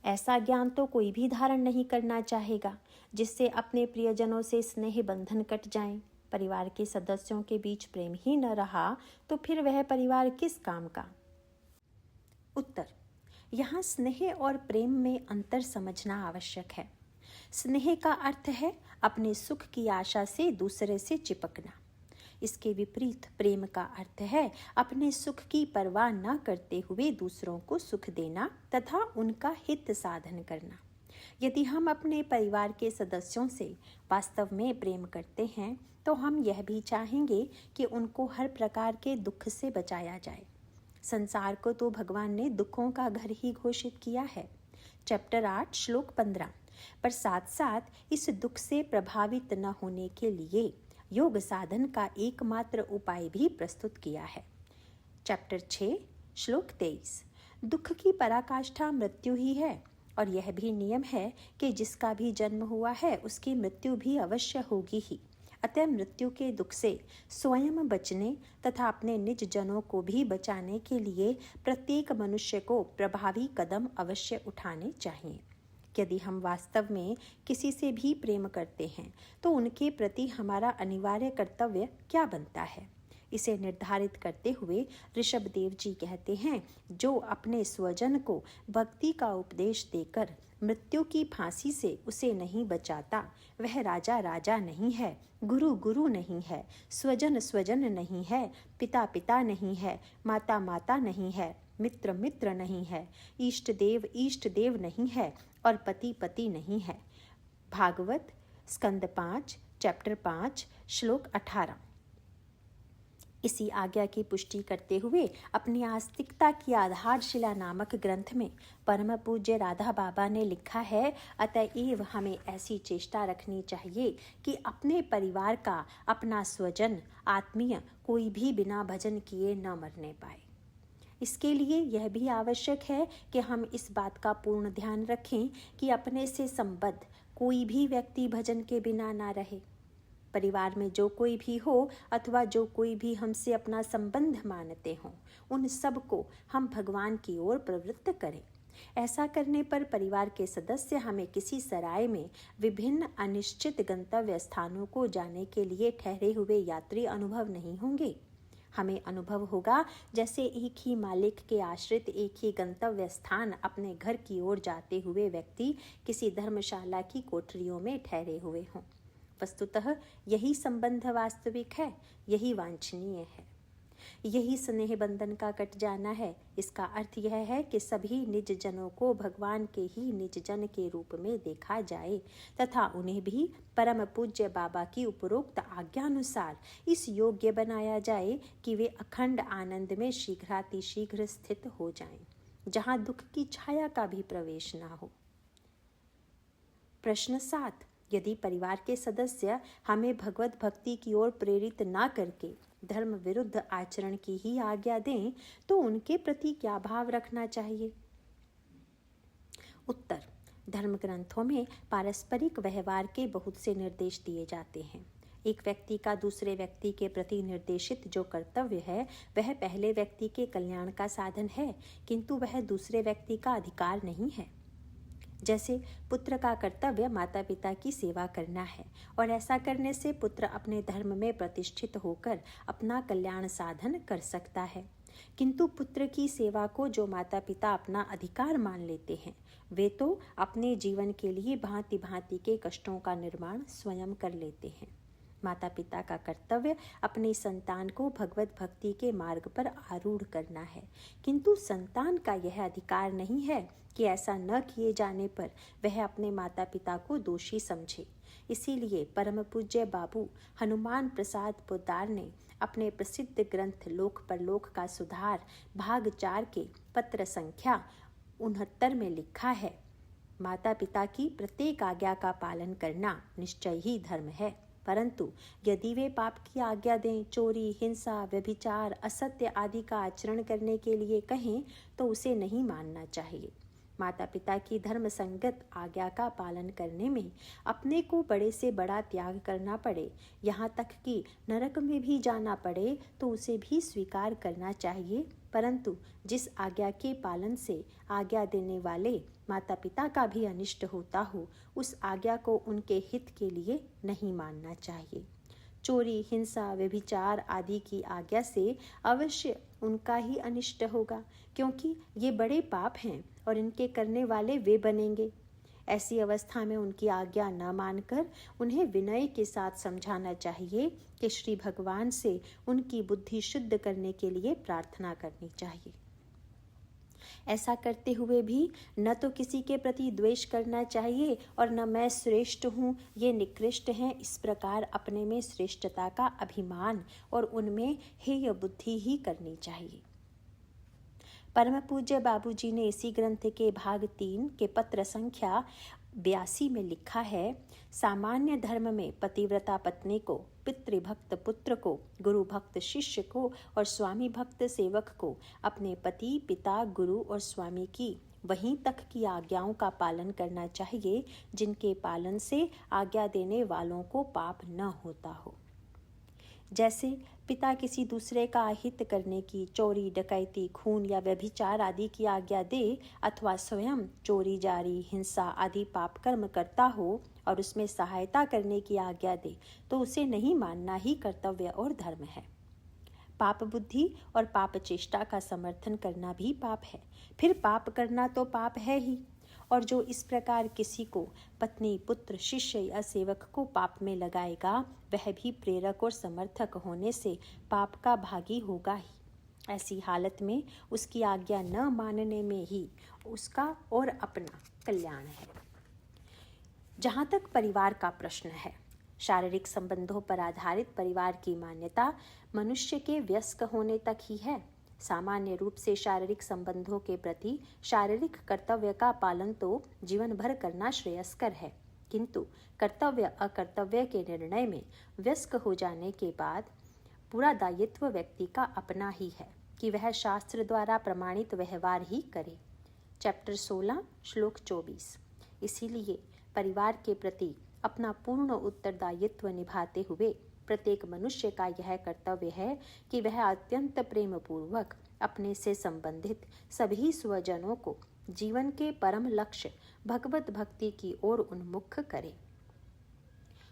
ऐसा ज्ञान तो कोई भी धारण नहीं करना चाहेगा जिससे अपने प्रियजनों से स्नेह बंधन कट जाएं। परिवार के सदस्यों के बीच प्रेम ही न रहा तो फिर वह परिवार किस काम का। उत्तर। यहाँ स्नेह और प्रेम में अंतर समझना आवश्यक है। स्नेह का अर्थ है अपने सुख की आशा से दूसरे से चिपकना। इसके विपरीत प्रेम का अर्थ है अपने सुख की परवाह न करते हुए दूसरों को सुख देना तथा उनका हित साधन करना। यदि हम अपने परिवार के सदस्यों से वास्तव में प्रेम करते हैं तो हम यह भी चाहेंगे कि उनको हर प्रकार के दुख से बचाया जाए। संसार को तो भगवान ने दुखों का घर ही घोषित किया है, चैप्टर 8 श्लोक 15। पर साथ साथ इस दुख से प्रभावित न होने के लिए योग साधन का एकमात्र उपाय भी प्रस्तुत किया है, चैप्टर 6 श्लोक 23। दुख की पराकाष्ठा मृत्यु ही है और यह भी नियम है कि जिसका भी जन्म हुआ है उसकी मृत्यु भी अवश्य होगी ही। अतः मृत्यु के दुख से स्वयं बचने तथा अपने निज जनों को भी बचाने के लिए प्रत्येक मनुष्य को प्रभावी कदम अवश्य उठाने चाहिए। यदि हम वास्तव में किसी से भी प्रेम करते हैं तो उनके प्रति हमारा अनिवार्य कर्तव्य क्या बनता है, इसे निर्धारित करते हुए ऋषभदेव जी कहते हैं, जो अपने स्वजन को भक्ति का उपदेश देकर मृत्यु की फांसी से उसे नहीं बचाता वह राजा राजा नहीं है, गुरु गुरु नहीं है, स्वजन स्वजन नहीं है, पिता पिता नहीं है, माता माता नहीं है, मित्र मित्र नहीं है, इष्ट देव नहीं है और पति पति नहीं है। भागवत स्कंद 5 चैप्टर 5 श्लोक 18। इसी आज्ञा की पुष्टि करते हुए अपनी आस्तिकता की आधारशिला नामक ग्रंथ में परम पूज्य राधा बाबा ने लिखा है, अतएव हमें ऐसी चेष्टा रखनी चाहिए कि अपने परिवार का अपना स्वजन आत्मीय कोई भी बिना भजन किए न मरने पाए। इसके लिए यह भी आवश्यक है कि हम इस बात का पूर्ण ध्यान रखें कि अपने से संबद्ध कोई भी व्यक्ति भजन के बिना ना रहे। परिवार में जो कोई भी हो अथवा जो कोई भी हमसे अपना संबंध मानते हों, उन सब को हम भगवान की ओर प्रवृत्त करें। ऐसा करने पर परिवार के सदस्य हमें किसी सराय में विभिन्न अनिश्चित गंतव्य स्थानों को जाने के लिए ठहरे हुए यात्री अनुभव नहीं होंगे। हमें अनुभव होगा जैसे एक ही मालिक के आश्रित एक ही गंतव्य स्थान अपने घर की ओर जाते हुए व्यक्ति किसी धर्मशाला की कोठरियों में ठहरे हुए हों। वस्तुतः यही संबंध वास्तविक है, यही वांछनीय है, यही स्नेह बंधन का कट जाना है। इसका अर्थ यह है कि सभी निज जनों को भगवान के ही निज जन के रूप में देखा जाए तथा उन्हें भी परम पूज्य बाबा की उपरोक्त आज्ञानुसार इस योग्य बनाया जाए कि वे अखंड आनंद में शीघ्रातिशीघ्र स्थित हो जाएं, जहां दुख की छाया का भी प्रवेश ना हो। प्रश्न 7। यदि परिवार के सदस्य हमें भगवत भक्ति की ओर प्रेरित ना करके धर्म विरुद्ध आचरण की ही आज्ञा दें तो उनके प्रति क्या भाव रखना चाहिए। उत्तर। धर्म ग्रंथों में पारस्परिक व्यवहार के बहुत से निर्देश दिए जाते हैं। एक व्यक्ति का दूसरे व्यक्ति के प्रति निर्देशित जो कर्तव्य है वह पहले व्यक्ति के कल्याण का साधन है, किंतु वह दूसरे व्यक्ति का अधिकार नहीं है। जैसे पुत्र का कर्तव्य माता पिता की सेवा करना है और ऐसा करने से पुत्र अपने धर्म में प्रतिष्ठित होकर अपना कल्याण साधन कर सकता है, किंतु पुत्र की सेवा को जो माता पिता अपना अधिकार मान लेते हैं वे तो अपने जीवन के लिए भांति भांति के कष्टों का निर्माण स्वयं कर लेते हैं। माता पिता का कर्तव्य अपनी संतान को भगवत भक्ति के मार्ग पर आरूढ़ करना है, किंतु संतान का यह अधिकार नहीं है कि ऐसा न किए जाने पर वह अपने माता पिता को दोषी समझे। इसीलिए परम पूज्य बाबू हनुमान प्रसाद पोद्दार ने अपने प्रसिद्ध ग्रंथ लोक परलोक का सुधार भाग 4 के पत्र संख्या 69 में लिखा है, माता पिता की प्रत्येक आज्ञा का पालन करना निश्चय ही धर्म है, परंतु यदि वे पाप की आज्ञा दें, चोरी, हिंसा, व्यभिचार, असत्य आदि का आचरण करने के लिए कहें तो उसे नहीं मानना चाहिए। माता पिता की धर्म संगत आज्ञा का पालन करने में अपने को बड़े से बड़ा त्याग करना पड़े, यहाँ तक कि नरक में भी जाना पड़े तो उसे भी स्वीकार करना चाहिए, परंतु जिस आज्ञा के पालन से आज्ञा देने वाले माता पिता का भी अनिष्ट होता हो, उस आज्ञा को उनके हित के लिए नहीं मानना चाहिए। चोरी, हिंसा, व्यभिचार आदि की आज्ञा से अवश्य उनका ही अनिष्ट होगा, क्योंकि ये बड़े पाप हैं और इनके करने वाले वे बनेंगे। ऐसी अवस्था में उनकी आज्ञा न मानकर उन्हें विनय के साथ समझाना चाहिए कि श्री भगवान से उनकी बुद्धि शुद्ध करने के लिए प्रार्थना करनी चाहिए। ऐसा करते हुए भी न तो किसी के प्रति द्वेष करना चाहिए और न मैं श्रेष्ठ हूँ, ये निकृष्ट हैं, इस प्रकार अपने में श्रेष्ठता का अभिमान और उनमें हेय बुद्धि ही करनी चाहिए। परम पूज्य बाबूजी ने इसी ग्रंथ के भाग 3 के पत्र संख्या 82 में लिखा है, सामान्य धर्म में पतिव्रता पत्नी को, पितृभक्त पुत्र को, गुरु भक्त शिष्य को और स्वामी भक्त सेवक को अपने पति, पिता, गुरु और स्वामी की वहीं तक की आज्ञाओं का पालन करना चाहिए जिनके पालन से आज्ञा देने वालों को पाप न होता हो। जैसे पिता किसी दूसरे का अहित करने की, चोरी, डकैती, खून या व्यभिचार आदि की आज्ञा दे अथवा स्वयं चोरी, जारी, हिंसा आदि पाप कर्म करता हो और उसमें सहायता करने की आज्ञा दे तो उसे नहीं मानना ही कर्तव्य और धर्म है। पाप बुद्धि और पाप चेष्टा का समर्थन करना भी पाप है, फिर पाप करना तो पाप है ही। और जो इस प्रकार किसी को, पत्नी, पुत्र, शिष्य या सेवक को पाप में लगाएगा, वह भी प्रेरक और समर्थक होने से पाप का भागी होगा ही। ऐसी हालत में उसकी आज्ञा न मानने में ही उसका और अपना कल्याण है। जहाँ तक परिवार का प्रश्न है, शारीरिक संबंधों पर आधारित परिवार की मान्यता मनुष्य के वयस्क होने तक ही है। सामान्य रूप से शारीरिक संबंधों के प्रति शारीरिक कर्तव्य का पालन तो जीवन भर करना श्रेयस्कर है, किंतु कर्तव्य अकर्तव्य के निर्णय में वयस्क हो जाने के बाद पूरा दायित्व व्यक्ति का अपना ही है कि वह शास्त्र द्वारा प्रमाणित व्यवहार ही करे। चैप्टर 16 श्लोक 24। इसीलिए परिवार के प्रति अपना पूर्ण उत्तरदायित्व निभाते हुए प्रत्येक मनुष्य का यह कर्तव्य है कि वह अत्यंत प्रेम पूर्वक अपने से संबंधित सभी स्वजनों को जीवन के परम लक्ष्य भगवत भक्ति की ओर उन्मुख करे।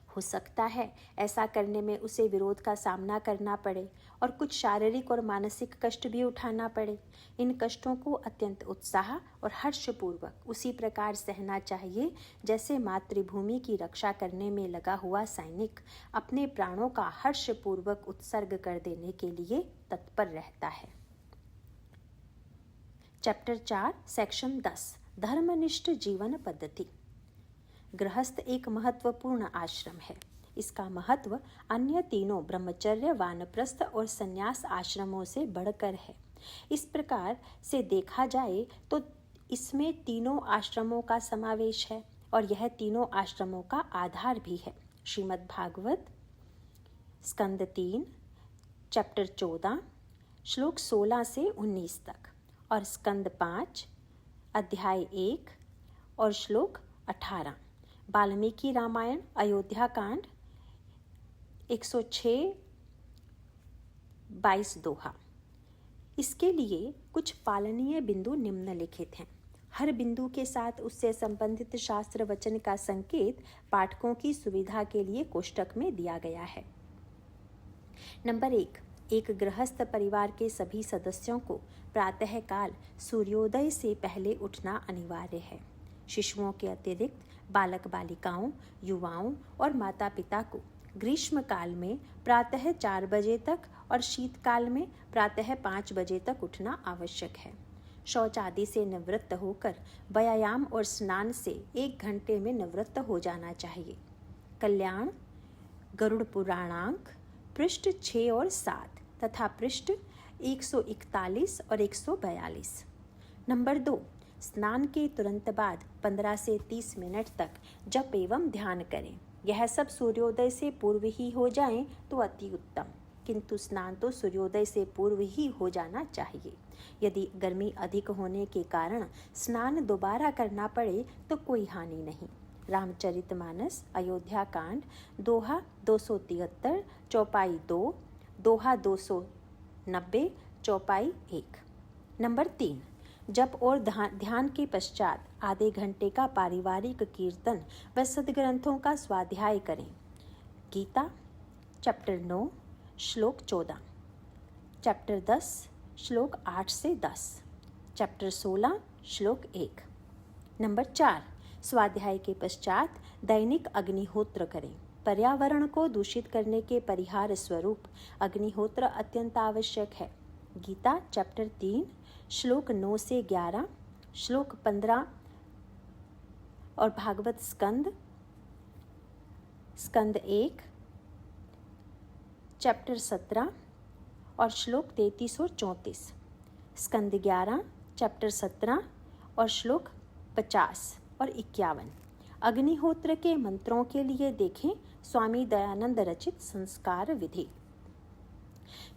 हो सकता है ऐसा करने में उसे विरोध का सामना करना पड़े और कुछ शारीरिक और मानसिक कष्ट भी उठाना पड़े। इन कष्टों को अत्यंत उत्साह और हर्षपूर्वक उसी प्रकार सहना चाहिए जैसे मातृभूमि की रक्षा करने में लगा हुआ सैनिक अपने प्राणों का हर्षपूर्वक उत्सर्ग कर देने के लिए तत्पर रहता है। चैप्टर 4 सेक्शन 10 धर्मनिष्ठ जीवन पद्धति। गृहस्थ एक महत्वपूर्ण आश्रम है। इसका महत्व अन्य तीनों ब्रह्मचर्य, वानप्रस्थ और संन्यास आश्रमों से बढ़कर है। इस प्रकार से देखा जाए तो इसमें तीनों आश्रमों का समावेश है और यह तीनों आश्रमों का आधार भी है। श्रीमद् भागवत स्कंद 3 चैप्टर 14 श्लोक 16 से 19 तक और स्कंद 5 अध्याय 1 और श्लोक 18, वाल्मीकि रामायण अयोध्या कांड 106 22 दोहा। इसके लिए कुछ पालनीय बिंदु निम्नलिखित हैं। हर बिंदु के साथ उससे संबंधित शास्त्र वचन का संकेत पाठकों की सुविधा के लिए कोष्टक में दिया गया है। नंबर 1, एक गृहस्थ परिवार के सभी सदस्यों को प्रातःकाल सूर्योदय से पहले उठना अनिवार्य है। शिशुओं के अतिरिक्त बालक बालिकाओं, युवाओं और माता पिता को ग्रीष्म काल में प्रातः 4 बजे तक और शीतकाल में प्रातः 5 बजे तक उठना आवश्यक है। शौच आदि से निवृत्त होकर व्यायाम और स्नान से 1 घंटे में निवृत्त हो जाना चाहिए। कल्याण गरुड़ पुराणांक पृष्ठ 6 और 7 तथा पृष्ठ 141 और 142। नंबर 2, स्नान के तुरंत बाद 15 से 30 मिनट तक जप एवं ध्यान करें। यह सब सूर्योदय से पूर्व ही हो जाए तो अति उत्तम, किंतु स्नान तो सूर्योदय से पूर्व ही हो जाना चाहिए। यदि गर्मी अधिक होने के कारण स्नान दोबारा करना पड़े तो कोई हानि नहीं। रामचरितमानस अयोध्या कांड, दोहा 273, चौपाई 2, दोहा 290, चौपाई 1। नंबर 3, जप और ध्यान के पश्चात आधे घंटे का पारिवारिक कीर्तन व सद्ग्रंथों का स्वाध्याय करें। गीता चैप्टर 9 श्लोक 14, चैप्टर 10 श्लोक 8 से 10, चैप्टर 16 श्लोक 1। नंबर 4, स्वाध्याय के पश्चात दैनिक अग्निहोत्र करें। पर्यावरण को दूषित करने के परिहार स्वरूप अग्निहोत्र अत्यंत आवश्यक है। गीता चैप्टर 3 श्लोक 9 से 11, श्लोक 15 और भागवत स्कंद 1 चैप्टर 17 और श्लोक 33 और 34, स्कंद 11 चैप्टर 17 और श्लोक 50 और 51। अग्निहोत्र के मंत्रों के लिए देखें स्वामी दयानंद रचित संस्कार विधि।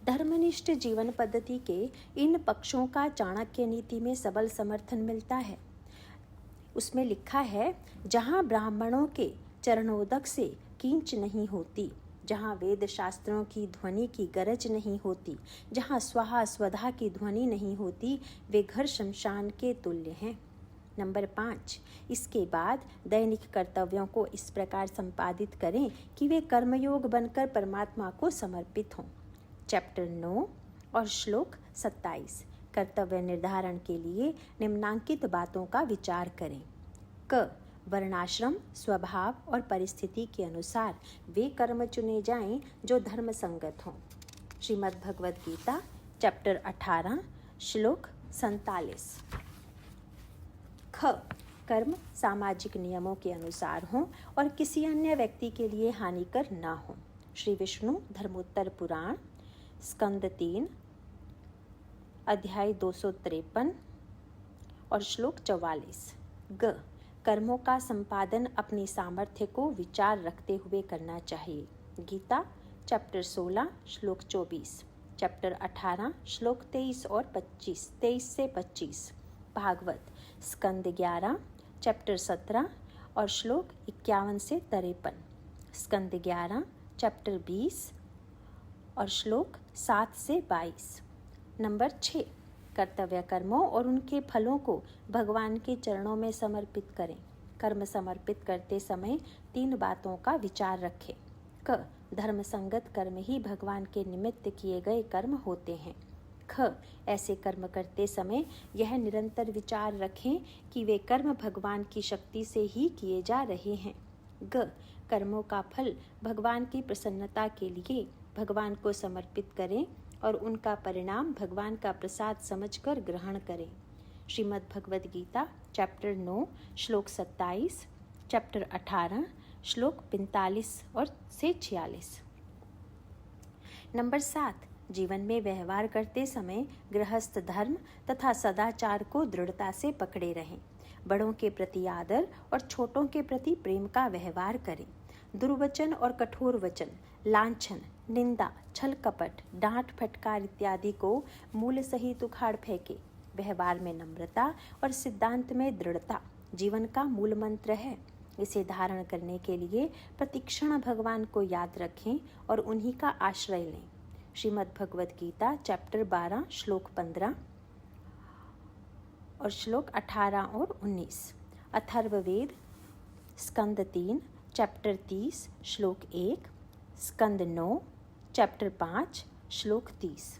धर्मनिष्ठ जीवन पद्धति के इन पक्षों का चाणक्य नीति में सबल समर्थन मिलता है। उसमें लिखा है, जहाँ ब्राह्मणों के चरणोदक से कींच नहीं होती, जहाँ वेद शास्त्रों की ध्वनि की गरज नहीं होती, जहाँ स्वाहा स्वधा की ध्वनि नहीं होती, वे घर शमशान के तुल्य हैं। नंबर 5, इसके बाद दैनिक कर्तव्यों को इस प्रकार संपादित करें कि वे कर्मयोग बनकर परमात्मा को समर्पित हों। चैप्टर 9 और श्लोक 27, कर्तव्य निर्धारण के लिए निम्नांकित बातों का विचार करें। क, वर्णाश्रम स्वभाव और परिस्थिति के अनुसार वे कर्म चुने जाएं जो धर्म संगत हों। श्रीमद् भगवद गीता चैप्टर 18 श्लोक 47। ख, कर्म सामाजिक नियमों के अनुसार हों और किसी अन्य व्यक्ति के लिए हानिकर न हो। श्री विष्णु धर्मोत्तर पुराण स्कंद 3 अध्याय 253 और श्लोक 44। ग, कर्मों का संपादन अपनी सामर्थ्य को विचार रखते हुए करना चाहिए। गीता चैप्टर 16 श्लोक 24, चैप्टर 18 श्लोक 23 और 23 से 25, भागवत स्कंद 11 चैप्टर 17 और श्लोक 51 से 53, स्कंद 11 चैप्टर 20 और श्लोक 7 से 22। नंबर 6, कर्तव्य कर्मों और उनके फलों को भगवान के चरणों में समर्पित करें। कर्म समर्पित करते समय 3 बातों का विचार रखें। क, धर्म संगत कर्म ही भगवान के निमित्त किए गए कर्म होते हैं। ख, ऐसे कर्म करते समय यह निरंतर विचार रखें कि वे कर्म भगवान की शक्ति से ही किए जा रहे हैं। ग, कर्मों का फल भगवान की प्रसन्नता के लिए भगवान को समर्पित करें और उनका परिणाम भगवान का प्रसाद समझकर ग्रहण करें। श्रीमद् भगवद गीता चैप्टर 9 श्लोक 27, चैप्टर 18 श्लोक 45 और से 46। नंबर 7, जीवन में व्यवहार करते समय गृहस्थ धर्म तथा सदाचार को दृढ़ता से पकड़े रहें। बड़ों के प्रति आदर और छोटों के प्रति प्रेम का व्यवहार करें। दुर्वचन और कठोर वचन, लांछन, निंदा, छल कपट, डांट फटकार इत्यादि को मूल सहित उखाड़ फेंके। व्यवहार में नम्रता और सिद्धांत में दृढ़ता जीवन का मूल मंत्र है। इसे धारण करने के लिए प्रतिक्षण भगवान को याद रखें और उन्हीं का आश्रय लें। श्रीमद् भगवद गीता चैप्टर 12 श्लोक 15 और श्लोक 18 और 19। अथर्ववेद स्कंद 3 चैप्टर 30 श्लोक 1, स्कंद 9 चैप्टर 5 श्लोक 30।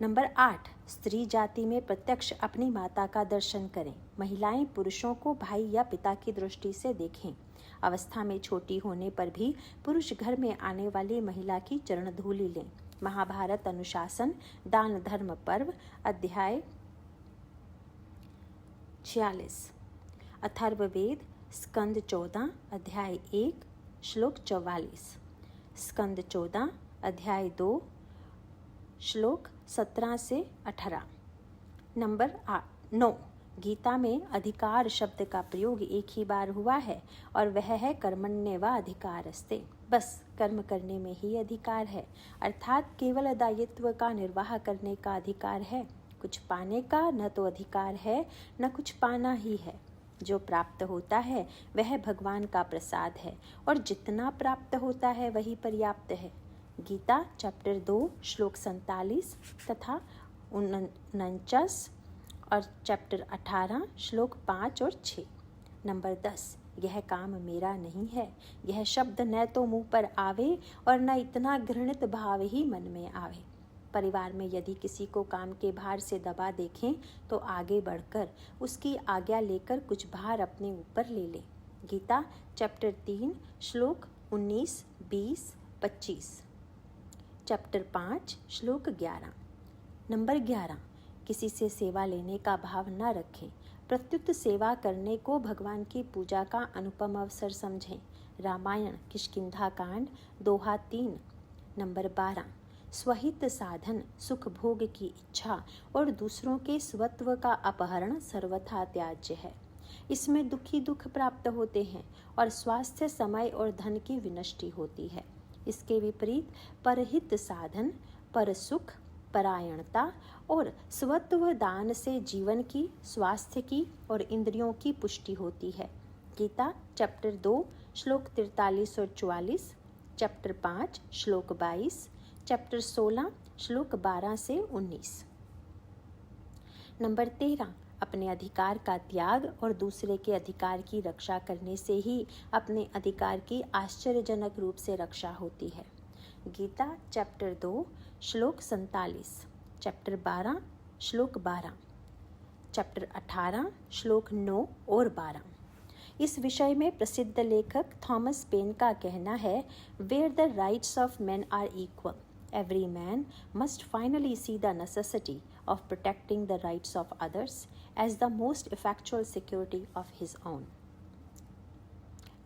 नंबर 8, स्त्री जाति में प्रत्यक्ष अपनी माता का दर्शन करें। महिलाएं पुरुषों को भाई या पिता की दृष्टि से देखें। अवस्था में छोटी होने पर भी पुरुष घर में आने वाली महिला की चरण धूलि लें। महाभारत अनुशासन दान धर्म पर्व अध्याय 46। अथर्ववेद स्कंद 14 अध्याय 1 श्लोक 44, स्कंद 14 अध्याय 2 श्लोक 17 से 18। नंबर 9, गीता में अधिकार शब्द का प्रयोग एक ही बार हुआ है और वह है कर्मण्येव अधिकारस्ते। बस कर्म करने में ही अधिकार है, अर्थात केवल दायित्व का निर्वाह करने का अधिकार है। कुछ पाने का न तो अधिकार है न कुछ पाना ही है। जो प्राप्त होता है वह भगवान का प्रसाद है और जितना प्राप्त होता है वही पर्याप्त है। गीता चैप्टर 2 श्लोक 47 तथा 49 और चैप्टर 18 श्लोक 5 और 6। नंबर 10, यह काम मेरा नहीं है। यह शब्द न तो मुंह पर आवे और न इतना घृणित भाव ही मन में आवे। परिवार में यदि किसी को काम के भार से दबा देखें तो आगे बढ़कर उसकी आज्ञा लेकर कुछ भार अपने ऊपर ले लें। गीता चैप्टर 3 श्लोक 19, 20, 25, चैप्टर 5 श्लोक 11। नंबर 11, किसी से सेवा लेने का भाव न रखें, प्रत्युत सेवा करने को भगवान की पूजा का अनुपम अवसर समझें। रामायण किष्किंधा कांड दोहा 3। नंबर 12, स्वहित साधन सुख भोग की इच्छा और दूसरों के स्वत्व का अपहरण सर्वथा त्याज्य है। इसमें दुखी दुख प्राप्त होते हैं और स्वास्थ्य समय और धन की विनष्टि होती है। इसके विपरीत परहित साधन, पर सुख, परायणता और स्वत्व दान से जीवन की, स्वास्थ्य की और इंद्रियों की पुष्टि होती है। गीता चैप्टर 2 श्लोक 43 और 44, चैप्टर 5 श्लोक 22, चैप्टर 16 श्लोक 12 से 19। नंबर 13, अपने अधिकार का त्याग और दूसरे के अधिकार की रक्षा करने से ही अपने अधिकार की आश्चर्यजनक रूप से रक्षा होती है। गीता चैप्टर 2 श्लोक 47, चैप्टर 12 श्लोक 12, चैप्टर 18 श्लोक 9 और 12। इस विषय में प्रसिद्ध लेखक थॉमस पेन का कहना है, where the rights of man are equal, every man must finally see the necessity of protecting the rights of others as the most effectual security of his own.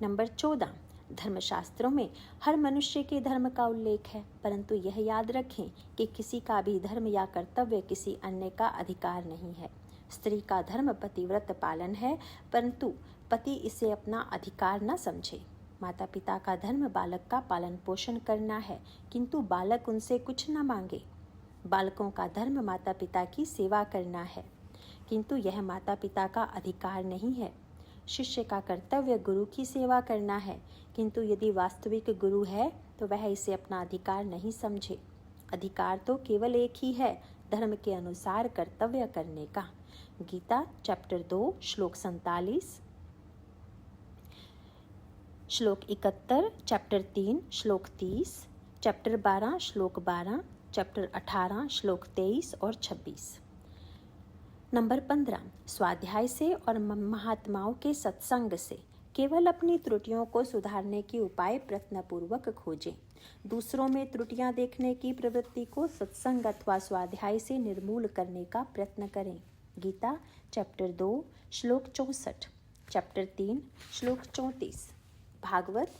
Number 14, धर्मशास्त्रों में हर मनुष्य के धर्म का उल्लेख है, परंतु यह याद रखें कि किसी का भी धर्म या कर्तव्य किसी अन्य का अधिकार नहीं है। स्त्री का धर्म पतिव्रत पालन है, परंतु पति इसे अपना अधिकार न समझे। माता पिता का धर्म बालक का पालन पोषण करना है, किंतु बालक उनसे कुछ न मांगे। बालकों का धर्म माता पिता की सेवा करना है, किंतु यह माता पिता का अधिकार नहीं है। शिष्य का कर्तव्य गुरु की सेवा करना है, किंतु यदि वास्तविक गुरु है तो वह इसे अपना अधिकार नहीं समझे। अधिकार तो केवल एक ही है, धर्म के अनुसार कर्तव्य करने का। गीता चैप्टर 2 श्लोक 47, श्लोक 71, चैप्टर 3 श्लोक 30, चैप्टर 12 श्लोक 12, चैप्टर 18 श्लोक 23 और 26। नंबर 15, स्वाध्याय से और महात्माओं के सत्संग से केवल अपनी त्रुटियों को सुधारने के उपाय प्रयत्नपूर्वक खोजें। दूसरों में त्रुटियां देखने की प्रवृत्ति को सत्संग अथवा स्वाध्याय से निर्मूल करने का प्रयत्न करें। गीता चैप्टर 2 श्लोक 64, चैप्टर 3 श्लोक 34, भागवत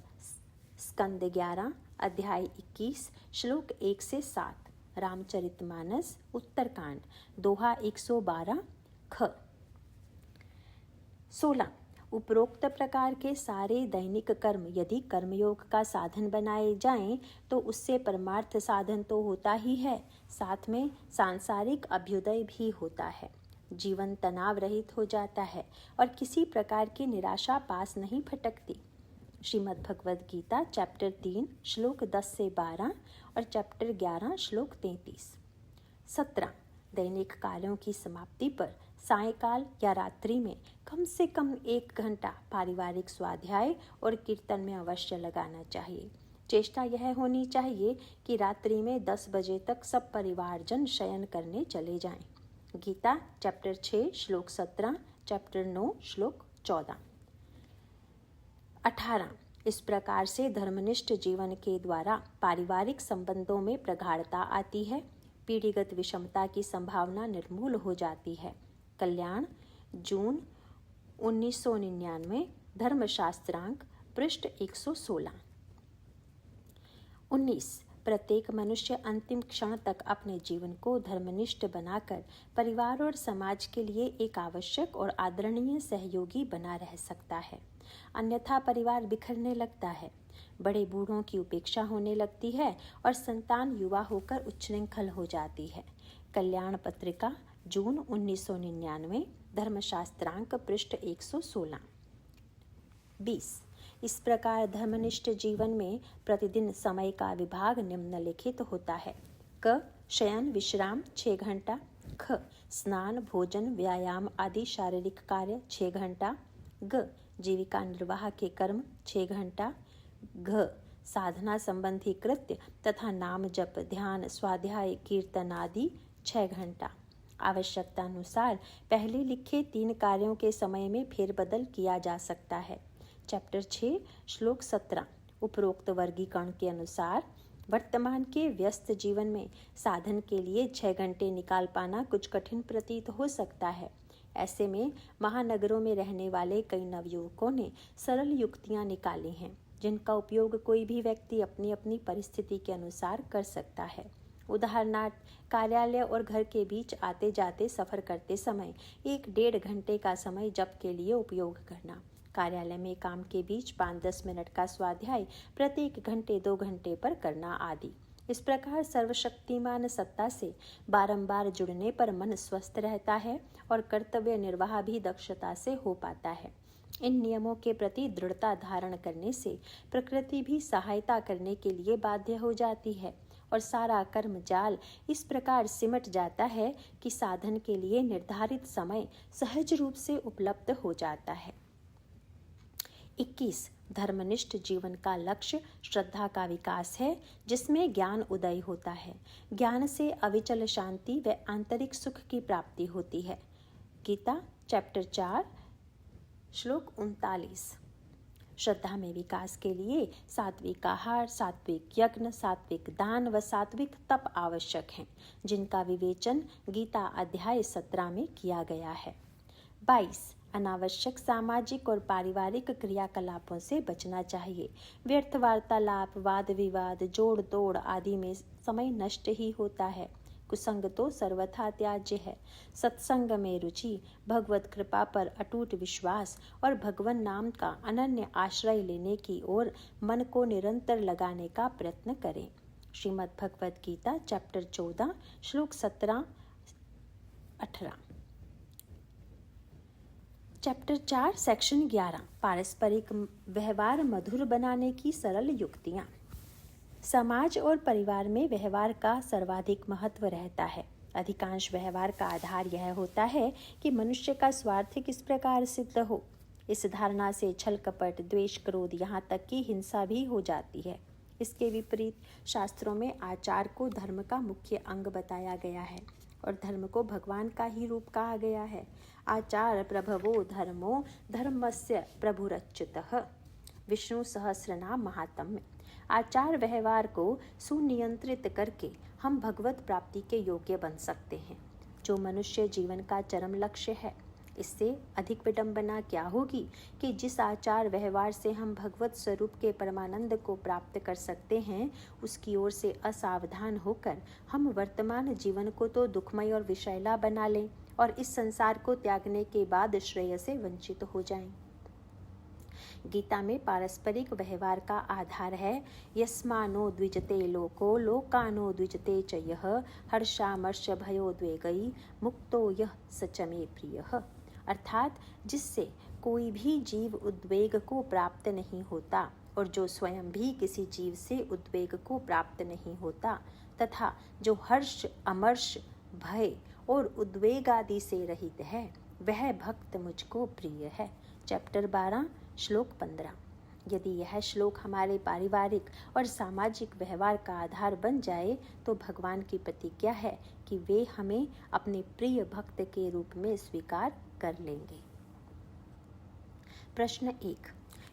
स्कंद 11 अध्याय 21 श्लोक 1 से 7, रामचरितमानस उत्तरकांड दोहा 112 ख। 16, उपरोक्त प्रकार के सारे दैनिक कर्म यदि कर्मयोग का साधन बनाए जाएं तो उससे परमार्थ साधन तो होता ही है, साथ में सांसारिक अभ्युदय भी होता है। जीवन तनाव रहित हो जाता है और किसी प्रकार की निराशा पास नहीं फटकती। श्रीमद् भगवद गीता चैप्टर 3 श्लोक 10 से 12 और चैप्टर 11 श्लोक 33। 17, दैनिक कार्यों की समाप्ति पर सायंकाल या रात्रि में कम से कम 1 घंटा पारिवारिक स्वाध्याय और कीर्तन में अवश्य लगाना चाहिए। चेष्टा यह होनी चाहिए कि रात्रि में 10 बजे तक सब परिवारजन शयन करने चले जाएं। गीता चैप्टर 6 श्लोक 17, चैप्टर 9 श्लोक 14। 18, इस प्रकार से धर्मनिष्ठ जीवन के द्वारा पारिवारिक संबंधों में प्रगाढ़ता आती है, पीढ़ीगत विषमता की संभावना निर्मूल हो जाती है। कल्याण जून 1999, धर्मशास्त्रांक पृष्ठ 116। 19, प्रत्येक मनुष्य अंतिम क्षण तक अपने जीवन को धर्मनिष्ठ बनाकर परिवार और समाज के लिए एक आवश्यक और आदरणीय सहयोगी बना रह सकता है, अन्यथा परिवार बिखरने लगता है, बड़े बूढ़ों की उपेक्षा होने लगती है और संतान युवा होकर उच्छृंखल हो जाती है। कल्याण पत्रिका, जून 1999, धर्मशास्त्रांक, पृष्ठ 116। 20। इस प्रकार धर्मनिष्ठ जीवन में प्रतिदिन समय का विभाग निम्नलिखित होता है। क. शयन विश्राम 6 घंटा। ख. स्नान भोजन व्यायाम आदि शारीरिक कार्य 6 घंटा। ग. जीविका निर्वाह के कर्म 6 घंटा। घ. साधना संबंधी कृत्य तथा नाम जप ध्यान स्वाध्याय कीर्तन आदि 6 घंटा। आवश्यकतानुसार पहले लिखे 3 कार्यों के समय में फेरबदल किया जा सकता है। चैप्टर 6, श्लोक 17। उपरोक्त वर्गीकरण के अनुसार वर्तमान के व्यस्त जीवन में साधन के लिए 6 घंटे निकाल पाना कुछ कठिन प्रतीत हो सकता है। ऐसे में महानगरों में रहने वाले कई नवयुवकों ने सरल युक्तियां निकाली हैं, जिनका उपयोग कोई भी व्यक्ति अपनी अपनी परिस्थिति के अनुसार कर सकता है। उदाहरणार्थ, कार्यालय और घर के बीच आते जाते सफर करते समय 1-1.5 घंटे का समय जप के लिए उपयोग करना, कार्यालय में काम के बीच 5-10 मिनट का स्वाध्याय प्रत्येक घंटे 2 घंटे पर करना आदि। इस प्रकार सर्वशक्तिमान सत्ता से बारंबार जुड़ने पर मन स्वस्थ रहता है और कर्तव्य निर्वाह भी दक्षता से हो पाता है। इन नियमों के प्रति दृढ़ता धारण करने से प्रकृति भी सहायता करने के लिए बाध्य हो जाती है और सारा कर्म जाल इस प्रकार सिमट जाता है कि साधन के लिए निर्धारित समय सहज रूप से उपलब्ध हो जाता है। 21. धर्मनिष्ठ जीवन का लक्ष्य श्रद्धा का विकास है, जिसमें ज्ञान उदय होता है। ज्ञान से अविचल शांति व आंतरिक सुख की प्राप्ति होती है। गीता, चैप्टर 4, श्लोक 39। श्रद्धा में विकास के लिए सात्विक आहार, सात्विक यज्ञ, सात्विक दान व सात्विक तप आवश्यक हैं, जिनका विवेचन गीता अध्याय 17 में किया गया है। 22. अनावश्यक सामाजिक और पारिवारिक क्रियाकलापों से बचना चाहिए। व्यर्थ वार्तालाप, वाद विवाद, जोड़ तोड़ आदि में समय नष्ट ही होता है। कुसंग तो सर्वथा त्याज्य है। सत्संग में रुचि, भगवत कृपा पर अटूट विश्वास और भगवान नाम का अनन्य आश्रय लेने की ओर मन को निरंतर लगाने का प्रयत्न करें। श्रीमद् भगवत गीता, चैप्टर 14, श्लोक 17-18। Chapter 4, section 11। पारस्परिक व्यवहार मधुर बनाने की सरल युक्तियाँ। समाज और परिवार में व्यवहार का सर्वाधिक महत्व रहता है। अधिकांश व्यवहार का आधार यह होता है कि मनुष्य का स्वार्थ किस प्रकार सिद्ध हो। इस धारणा से छल कपट, द्वेष, क्रोध, यहाँ तक कि हिंसा भी हो जाती है। इसके विपरीत शास्त्रों में आचार को धर्म का मुख्य अंग बताया गया है और धर्म को भगवान का ही रूप कहा गया है। आचार प्रभवो धर्मो धर्मस्य प्रभुरच्युतः, विष्णु सहस्रनाम महात्म्य। आचार व्यवहार को सुनियंत्रित करके हम भगवत प्राप्ति के योग्य बन सकते हैं, जो मनुष्य जीवन का चरम लक्ष्य है। इससे अधिक विडंबना क्या होगी कि जिस आचार व्यवहार से हम भगवत स्वरूप के परमानंद को प्राप्त कर सकते हैं, उसकी ओर से असावधान होकर हम वर्तमान जीवन को तो दुखमय और विषैला बना लें और इस संसार को त्यागने के बाद श्रेय से वंचित हो जाएं। गीता में पारस्परिक व्यवहार का आधार है यस्मानो द्विजते लोको लोकानो द्विजते च यः हर्षामर्ष भयोद्वेगई मुक्तो यः सच मे प्रियः। अर्थात जिससे कोई भी जीव उद्वेग को प्राप्त नहीं होता और जो स्वयं भी किसी जीव से उद्वेग को प्राप्त नहीं होता तथा जो हर्ष अमर्ष भय और उद्वेग आदि से रहित है, वह भक्त मुझको प्रिय है। चैप्टर 12, श्लोक 15। यदि यह श्लोक हमारे पारिवारिक और सामाजिक व्यवहार का आधार बन जाए तो भगवान की प्रतिज्ञा है कि वे हमें अपने प्रिय भक्त के रूप में स्वीकार कर लेंगे। प्रश्न 1।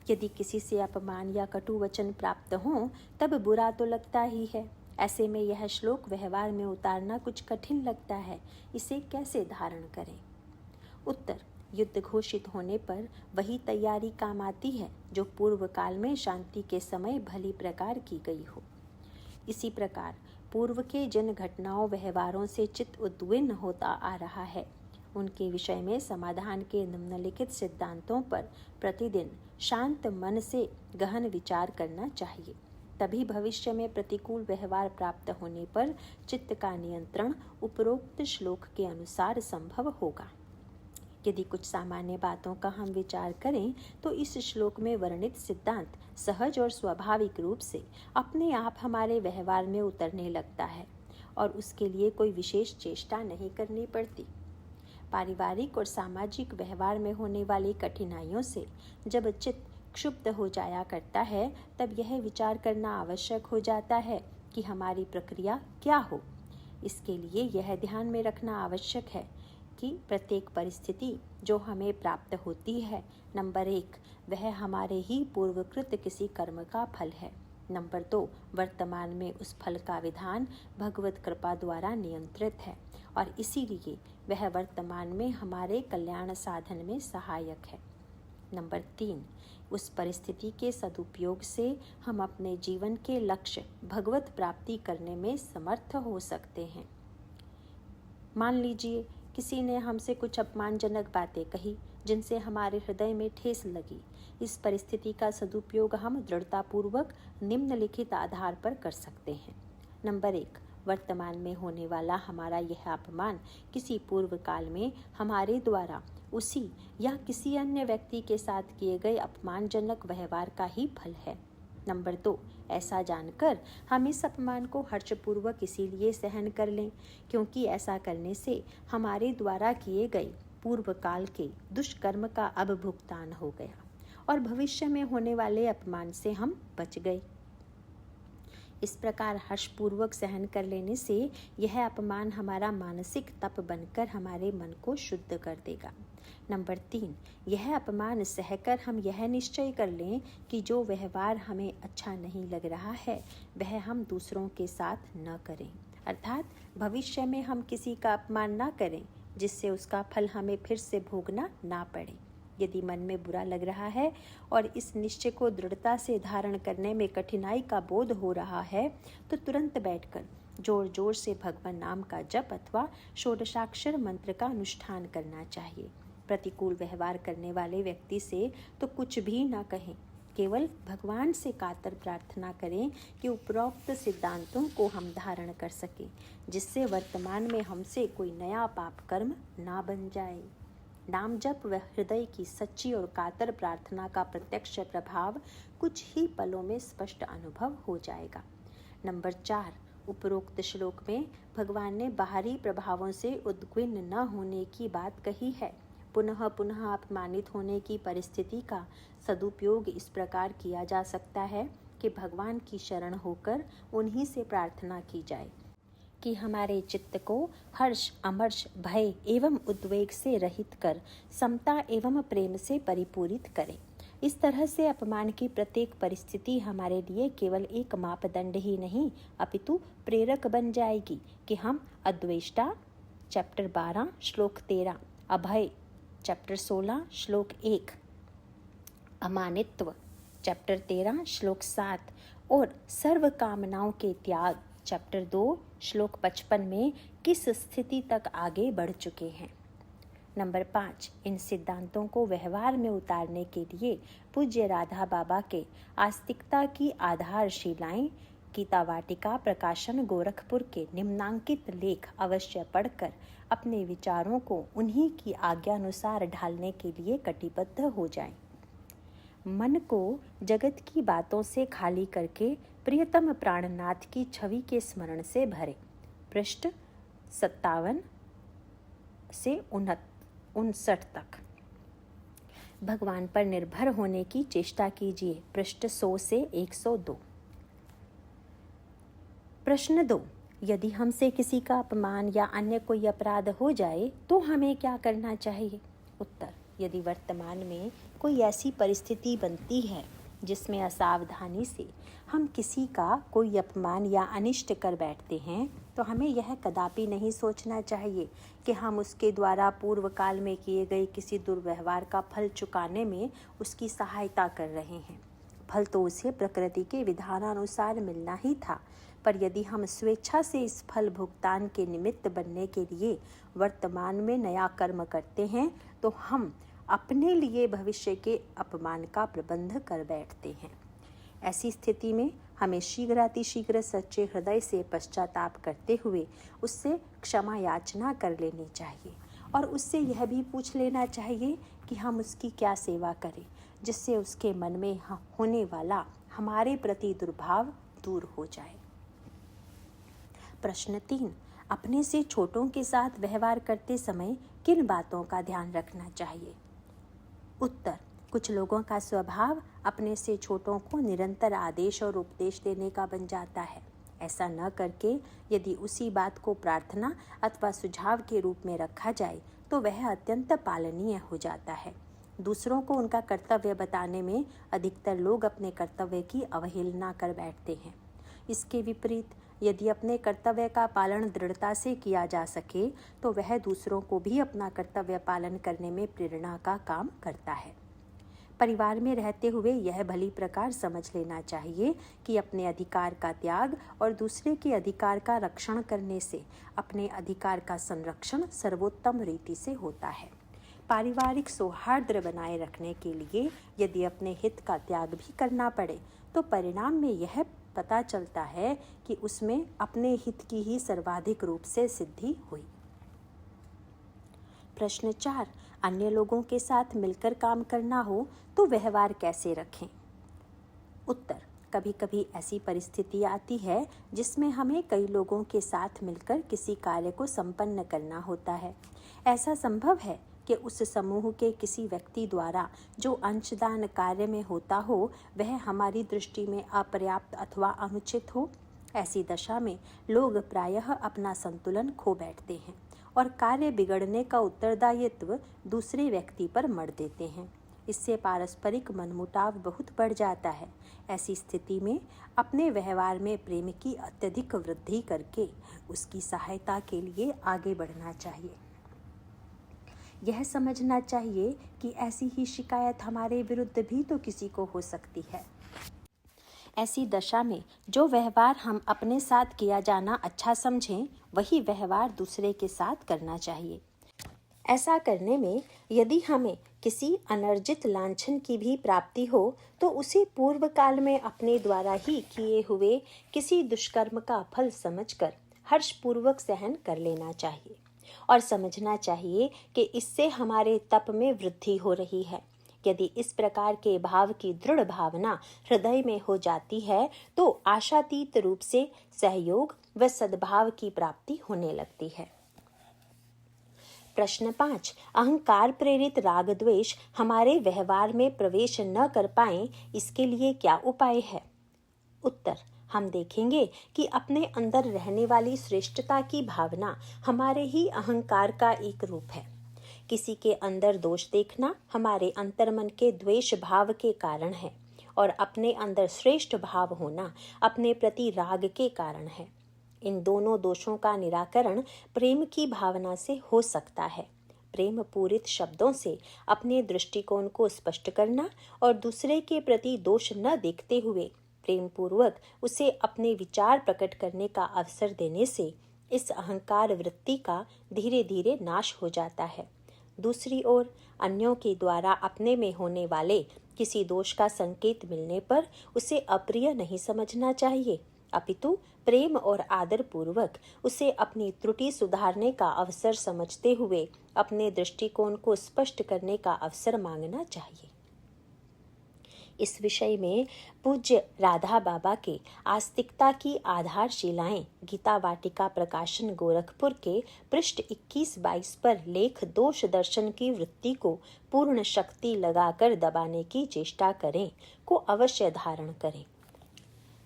यदि किसी से अपमान या कटु वचन प्राप्त हो तब बुरा तो लगता ही है। ऐसे में यह श्लोक व्यवहार में उतारना कुछ कठिन लगता है। इसे कैसे धारण करें? उत्तर। युद्ध घोषित होने पर वही तैयारी काम आती है जो पूर्व काल में शांति के समय भली प्रकार की गई हो। इसी प्रकार पूर्व के जिन घटनाओं व्यवहारों से चित्त उद्विग्न होता आ रहा है, उनके विषय में समाधान के निम्नलिखित सिद्धांतों पर प्रतिदिन शांत मन से गहन विचार करना चाहिए। तभी भविष्य में प्रतिकूल व्यवहार प्राप्त होने पर चित्त का नियंत्रण उपरोक्त श्लोक के अनुसार संभव होगा। यदि कुछ सामान्य बातों का हम विचार करें तो इस श्लोक में वर्णित सिद्धांत सहज और स्वाभाविक रूप से अपने आप हमारे व्यवहार में उतरने लगता है और उसके लिए कोई विशेष चेष्टा नहीं करनी पड़ती। पारिवारिक और सामाजिक व्यवहार में होने वाली कठिनाइयों से जब चित्त क्षुब्ध हो जाया करता है, तब यह विचार करना आवश्यक हो जाता है कि हमारी प्रक्रिया क्या हो। इसके लिए यह ध्यान में रखना आवश्यक है कि प्रत्येक परिस्थिति जो हमें प्राप्त होती है, नंबर 1, वह हमारे ही पूर्वकृत किसी कर्म का फल है। नंबर 2, वर्तमान में उस फल का विधान भगवत कृपा द्वारा नियंत्रित है और इसीलिए वह वर्तमान में हमारे कल्याण साधन में सहायक है। नंबर 3, उस परिस्थिति के सदुपयोग से हम अपने जीवन के लक्ष्य भगवत प्राप्ति करने में समर्थ हो सकते हैं। मान लीजिए किसी ने हमसे कुछ अपमानजनक बातें कही जिनसे हमारे हृदय में ठेस लगी। इस परिस्थिति का सदुपयोग हम दृढ़तापूर्वक निम्नलिखित आधार पर कर सकते हैं। नंबर 1, वर्तमान में होने वाला हमारा यह अपमान किसी पूर्व काल में हमारे द्वारा उसी या किसी अन्य व्यक्ति के साथ किए गए अपमानजनक व्यवहार का ही फल है। नंबर 2, ऐसा जानकर हम इस अपमान को हर्षपूर्वक इसीलिए सहन कर लें क्योंकि ऐसा करने से हमारे द्वारा किए गए पूर्व काल के दुष्कर्म का अब भुगतान हो गया और भविष्य में होने वाले अपमान से हम बच गए। इस प्रकार हर्षपूर्वक सहन कर लेने से यह अपमान हमारा मानसिक तप बनकर हमारे मन को शुद्ध कर देगा। नंबर 3, यह अपमान सहकर हम यह निश्चय कर लें कि जो व्यवहार हमें अच्छा नहीं लग रहा है वह हम दूसरों के साथ न करें, अर्थात भविष्य में हम किसी का अपमान न करें जिससे उसका फल हमें फिर से भोगना ना पड़े। यदि मन में बुरा लग रहा है और इस निश्चय को दृढ़ता से धारण करने में कठिनाई का बोध हो रहा है तो तुरंत बैठकर जोर जोर से भगवान नाम का जप अथवा षोडशाक्षर मंत्र का अनुष्ठान करना चाहिए। प्रतिकूल व्यवहार करने वाले व्यक्ति से तो कुछ भी ना कहें, केवल भगवान से कातर प्रार्थना करें कि उपरोक्त सिद्धांतों को हम धारण कर सकें जिससे वर्तमान में हमसे कोई नया पाप कर्म ना बन जाए। नाम जप व हृदय की सच्ची और कातर प्रार्थना का प्रत्यक्ष प्रभाव कुछ ही पलों में स्पष्ट अनुभव हो जाएगा। नंबर 4, उपरोक्त श्लोक में भगवान ने बाहरी प्रभावों से उद्विग्न न होने की बात कही है। पुनः पुनः अपमानित होने की परिस्थिति का सदुपयोग इस प्रकार किया जा सकता है कि भगवान की शरण होकर उन्हीं से प्रार्थना की जाए कि हमारे चित्त को हर्ष, अमर्ष, भय एवं उद्वेग से रहित कर समता एवं प्रेम से परिपूरित करें। इस तरह से अपमान की प्रत्येक परिस्थिति हमारे लिए केवल एक मापदंड ही नहीं अपितु प्रेरक बन जाएगी कि हम अद्वेष्टा चैप्टर 12 श्लोक 13, अभय चैप्टर 16 श्लोक 1, अमानित्व चैप्टर 13 श्लोक 7 और सर्व कामनाओं के त्याग चैप्टर 2 श्लोक 55 में किस स्थिति तक आगे बढ़ चुके हैं। नंबर 5, इन सिद्धांतों को व्यवहार में उतारने के लिए पूज्य राधा बाबा के आस्तिकता की आधारशिलाएं गीता वाटिका प्रकाशन गोरखपुर के निम्नांकित लेख अवश्य पढ़कर अपने विचारों को उन्हीं की आज्ञानुसार ढालने के लिए कटिबद्ध हो जाएं। मन को जगत की बातों से खाली करके प्रियतम प्राणनाथ की छवि के स्मरण से भरें। पृष्ठ 57 से 59 तक। भगवान पर निर्भर होने की चेष्टा कीजिए। पृष्ठ 100 से 102। प्रश्न 2, यदि हमसे किसी का अपमान या अन्य कोई अपराध हो जाए तो हमें क्या करना चाहिए? उत्तर, यदि वर्तमान में कोई ऐसी परिस्थिति बनती है जिसमें असावधानी से हम किसी का कोई अपमान या अनिष्ट कर बैठते हैं तो हमें यह कदापि नहीं सोचना चाहिए कि हम उसके द्वारा पूर्व काल में किए गए किसी दुर्व्यवहार का फल चुकाने में उसकी सहायता कर रहे हैं। फल तो उसे प्रकृति के विधानानुसार मिलना ही था, पर यदि हम स्वेच्छा से इस फल भुगतान के निमित्त बनने के लिए वर्तमान में नया कर्म करते हैं तो हम अपने लिए भविष्य के अपमान का प्रबंध कर बैठते हैं। ऐसी स्थिति में हमें शीघ्रातिशीघ्र सच्चे हृदय से पश्चाताप करते हुए उससे क्षमा याचना कर लेनी चाहिए और उससे यह भी पूछ लेना चाहिए कि हम उसकी क्या सेवा करें, जिससे उसके मन में होने वाला हमारे प्रति दुर्भाव दूर हो जाए। प्रश्न 3, अपने से छोटों के साथ व्यवहार करते समय किन बातों का ध्यान रखना चाहिए? उत्तर, कुछ लोगों का स्वभाव अपने से छोटों को निरंतर आदेश और उपदेश देने का बन जाता है। ऐसा न करके यदि उसी बात को प्रार्थना अथवा सुझाव के रूप में रखा जाए तो वह अत्यंत पालनीय हो जाता है। दूसरों को उनका कर्तव्य बताने में अधिकतर लोग अपने कर्तव्य की अवहेलना कर बैठते हैं। इसके विपरीत यदि अपने कर्तव्य का पालन दृढ़ता से किया जा सके तो वह दूसरों को भी अपना कर्तव्य पालन करने में प्रेरणा का काम करता है। परिवार में रहते हुए यह भली प्रकार समझ लेना चाहिए कि अपने अधिकार का त्याग और दूसरे के अधिकार का रक्षण करने से अपने अधिकार का संरक्षण सर्वोत्तम रीति से होता है। पारिवारिक सौहार्द बनाए रखने के लिए यदि अपने हित का त्याग भी करना पड़े तो परिणाम में यह पता चलता है कि उसमें अपने हित की ही सर्वाधिक रूप से सिद्धि हुई। प्रश्न 4, अन्य लोगों के साथ मिलकर काम करना हो तो व्यवहार कैसे रखें? उत्तर, कभी कभी ऐसी परिस्थिति आती है जिसमें हमें कई लोगों के साथ मिलकर किसी कार्य को संपन्न करना होता है। ऐसा संभव है कि उस समूह के किसी व्यक्ति द्वारा जो अंशदान कार्य में होता हो वह हमारी दृष्टि में अपर्याप्त अथवा अनुचित हो। ऐसी दशा में लोग प्रायः अपना संतुलन खो बैठते हैं और कार्य बिगड़ने का उत्तरदायित्व दूसरे व्यक्ति पर मढ़ देते हैं। इससे पारस्परिक मनमुटाव बहुत बढ़ जाता है। ऐसी स्थिति में अपने व्यवहार में प्रेम की अत्यधिक वृद्धि करके उसकी सहायता के लिए आगे बढ़ना चाहिए। यह समझना चाहिए कि ऐसी ही शिकायत हमारे विरुद्ध भी तो किसी को हो सकती है। ऐसी दशा में जो व्यवहार हम अपने साथ किया जाना अच्छा समझें वही व्यवहार दूसरे के साथ करना चाहिए। ऐसा करने में यदि हमें किसी अनर्जित लांछन की भी प्राप्ति हो तो उसे पूर्व काल में अपने द्वारा ही किए हुए किसी दुष्कर्म का फल समझकर हर्षपूर्वक सहन कर लेना चाहिए और समझना चाहिए कि इससे हमारे तप में वृद्धि हो रही है। यदि इस प्रकार के भाव की दृढ़ भावना हृदय में हो जाती है तो आशातीत रूप से सहयोग व सद्भाव की प्राप्ति होने लगती है। प्रश्न 5, अहंकार प्रेरित राग द्वेष हमारे व्यवहार में प्रवेश न कर पाए, इसके लिए क्या उपाय है? उत्तर, हम देखेंगे कि अपने अंदर रहने वाली श्रेष्ठता की भावना हमारे ही अहंकार का एक रूप है। किसी के अंदर दोष देखना हमारे अंतर्मन के द्वेष भाव के कारण है और अपने अंदर श्रेष्ठ भाव होना अपने प्रति राग के कारण है। इन दोनों दोषों का निराकरण प्रेम की भावना से हो सकता है। प्रेम पूरित शब्दों से अपने दृष्टिकोण को स्पष्ट करना और दूसरे के प्रति दोष न देखते हुए प्रेम पूर्वक उसे अपने विचार प्रकट करने का अवसर देने से इस अहंकार वृत्ति का धीरे धीरे नाश हो जाता है। दूसरी ओर अन्यों के द्वारा अपने में होने वाले किसी दोष का संकेत मिलने पर उसे अप्रिय नहीं समझना चाहिए, अपितु प्रेम और आदर पूर्वक उसे अपनी त्रुटि सुधारने का अवसर समझते हुए अपने दृष्टिकोण को स्पष्ट करने का अवसर मांगना चाहिए। इस विषय में पूज्य राधा बाबा के आस्तिकता की आधारशिलाएं गीता वाटिका प्रकाशन गोरखपुर के पृष्ठ 21-22 पर लेख दोष दर्शन की वृत्ति को पूर्ण शक्ति लगाकर दबाने की चेष्टा करें को अवश्य धारण करें।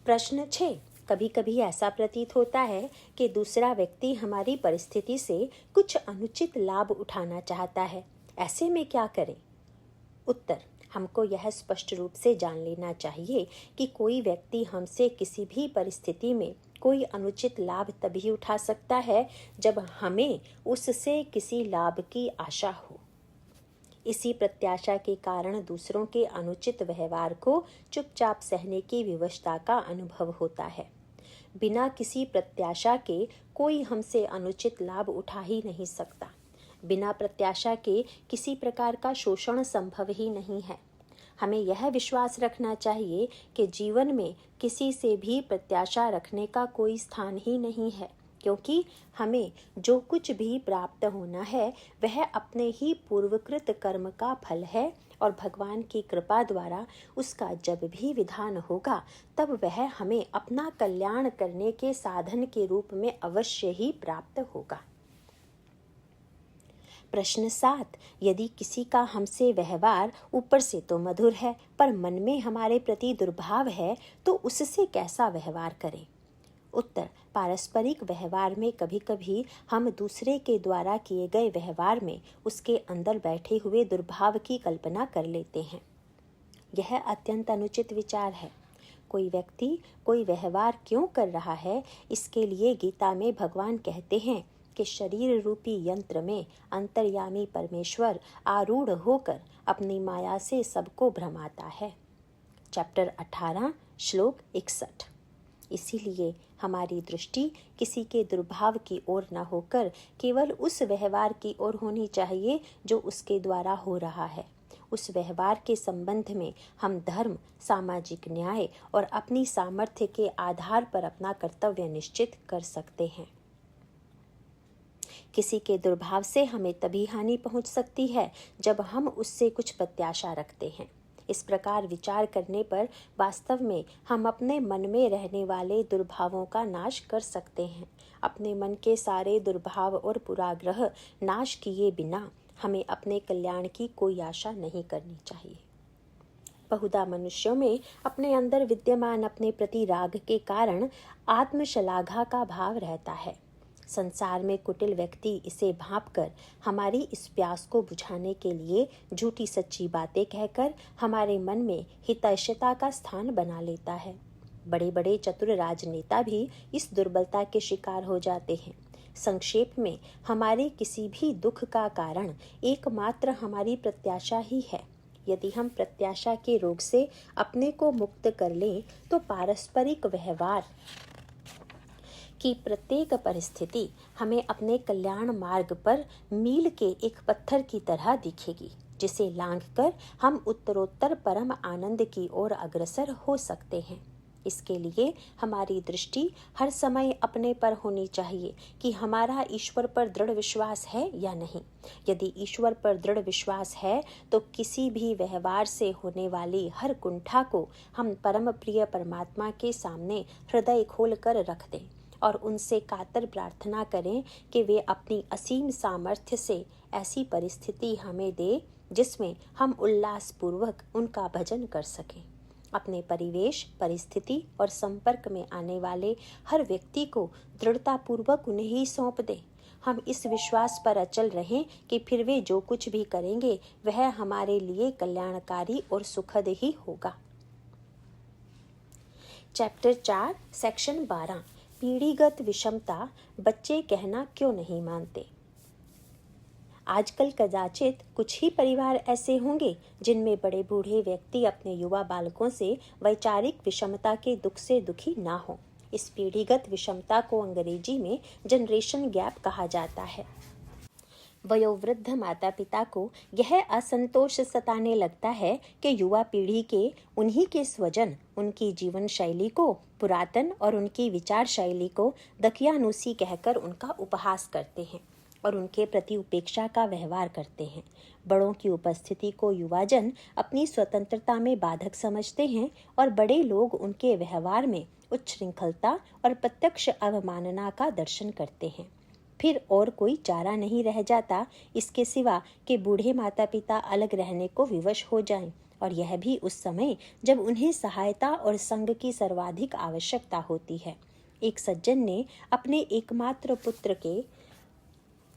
प्रश्न 6, कभी कभी ऐसा प्रतीत होता है कि दूसरा व्यक्ति हमारी परिस्थिति से कुछ अनुचित लाभ उठाना चाहता है, ऐसे में क्या करें? उत्तर, हमको यह स्पष्ट रूप से जान लेना चाहिए कि कोई व्यक्ति हमसे किसी भी परिस्थिति में कोई अनुचित लाभ तभी उठा सकता है जब हमें उससे किसी लाभ की आशा हो। इसी प्रत्याशा के कारण दूसरों के अनुचित व्यवहार को चुपचाप सहने की विवशता का अनुभव होता है। बिना किसी प्रत्याशा के कोई हमसे अनुचित लाभ उठा ही नहीं सकता। बिना प्रत्याशा के किसी प्रकार का शोषण संभव ही नहीं है। हमें यह विश्वास रखना चाहिए कि जीवन में किसी से भी प्रत्याशा रखने का कोई स्थान ही नहीं है, क्योंकि हमें जो कुछ भी प्राप्त होना है वह अपने ही पूर्वकृत कर्म का फल है और भगवान की कृपा द्वारा उसका जब भी विधान होगा तब वह हमें अपना कल्याण करने के साधन के रूप में अवश्य ही प्राप्त होगा। प्रश्न 7, यदि किसी का हमसे व्यवहार ऊपर से तो मधुर है पर मन में हमारे प्रति दुर्भाव है तो उससे कैसा व्यवहार करें? उत्तर, पारस्परिक व्यवहार में कभी कभी हम दूसरे के द्वारा किए गए व्यवहार में उसके अंदर बैठे हुए दुर्भाव की कल्पना कर लेते हैं। यह अत्यंत अनुचित विचार है। कोई व्यक्ति कोई व्यवहार क्यों कर रहा है, इसके लिए गीता में भगवान कहते हैं कि शरीर रूपी यंत्र में अंतर्यामी परमेश्वर आरूढ़ होकर अपनी माया से सबको भ्रमाता है। चैप्टर 18 श्लोक 61। इसीलिए हमारी दृष्टि किसी के दुर्भाव की ओर न होकर केवल उस व्यवहार की ओर होनी चाहिए जो उसके द्वारा हो रहा है। उस व्यवहार के संबंध में हम धर्म, सामाजिक न्याय और अपनी सामर्थ्य के आधार पर अपना कर्तव्य निश्चित कर सकते हैं। किसी के दुर्भाव से हमें तभी हानि पहुंच सकती है जब हम उससे कुछ प्रत्याशा रखते हैं। इस प्रकार विचार करने पर वास्तव में हम अपने मन में रहने वाले दुर्भावों का नाश कर सकते हैं। अपने मन के सारे दुर्भाव और पुराग्रह नाश किए बिना हमें अपने कल्याण की कोई आशा नहीं करनी चाहिए। बहुधा मनुष्यों में अपने अंदर विद्यमान अपने प्रति राग के कारण आत्मशलाघा का भाव रहता है। संसार में कुटिल व्यक्ति इसे भांपकर हमारी इस प्यास को बुझाने के लिए झूठी सच्ची बातें कहकर हमारे मन में हितैषता का स्थान बना लेता है। बड़े बड़े चतुर राजनेता भी इस दुर्बलता के शिकार हो जाते हैं। संक्षेप में, हमारे किसी भी दुख का कारण एकमात्र हमारी प्रत्याशा ही है। यदि हम प्रत्याशा के रोग से अपने को मुक्त कर लें तो पारस्परिक व्यवहार की प्रत्येक परिस्थिति हमें अपने कल्याण मार्ग पर मील के एक पत्थर की तरह दिखेगी, जिसे लांघकर हम उत्तरोत्तर परम आनंद की ओर अग्रसर हो सकते हैं। इसके लिए हमारी दृष्टि हर समय अपने पर होनी चाहिए कि हमारा ईश्वर पर दृढ़ विश्वास है या नहीं। यदि ईश्वर पर दृढ़ विश्वास है तो किसी भी व्यवहार से होने वाली हर कुंठा को हम परम प्रिय परमात्मा के सामने हृदय खोल कर रख दें और उनसे कातर प्रार्थना करें कि वे अपनी असीम सामर्थ्य से ऐसी परिस्थिति हमें दे जिसमें हम उल्लासपूर्वक उनका भजन कर सकें। अपने परिवेश, परिस्थिति और संपर्क में आने वाले हर व्यक्ति को दृढ़तापूर्वक उन्हें ही सौंप दें। हम इस विश्वास पर अचल रहें कि फिर वे जो कुछ भी करेंगे वह हमारे लिए कल्याणकारी और सुखद ही होगा। चैप्टर 4 सेक्शन 12 पीढ़ीगत विषमता, बच्चे कहना क्यों नहीं मानते। आजकल कदाचित कुछ ही परिवार ऐसे होंगे जिनमें बड़े बूढ़े व्यक्ति अपने युवा बालकों से वैचारिक विषमता के दुख से दुखी ना हो। इस पीढ़ीगत विषमता को अंग्रेजी में जनरेशन गैप कहा जाता है। वयोवृद्ध माता पिता को यह असंतोष सताने लगता है कि युवा पीढ़ी के उन्हीं के स्वजन उनकी जीवन शैली को पुरातन और उनकी विचार शैली को दकियानूसी कहकर उनका उपहास करते हैं और उनके प्रति उपेक्षा का व्यवहार करते हैं। बड़ों की उपस्थिति को युवाजन अपनी स्वतंत्रता में बाधक समझते हैं और बड़े लोग उनके व्यवहार में उच्छृंखलता और प्रत्यक्ष अवमानना का दर्शन करते हैं। फिर और कोई चारा नहीं रह जाता इसके सिवा कि बूढ़े माता पिता अलग रहने को विवश हो जाएं, और यह भी उस समय जब उन्हें सहायता और संग की सर्वाधिक आवश्यकता होती है। एक सज्जन ने अपने एकमात्र पुत्र के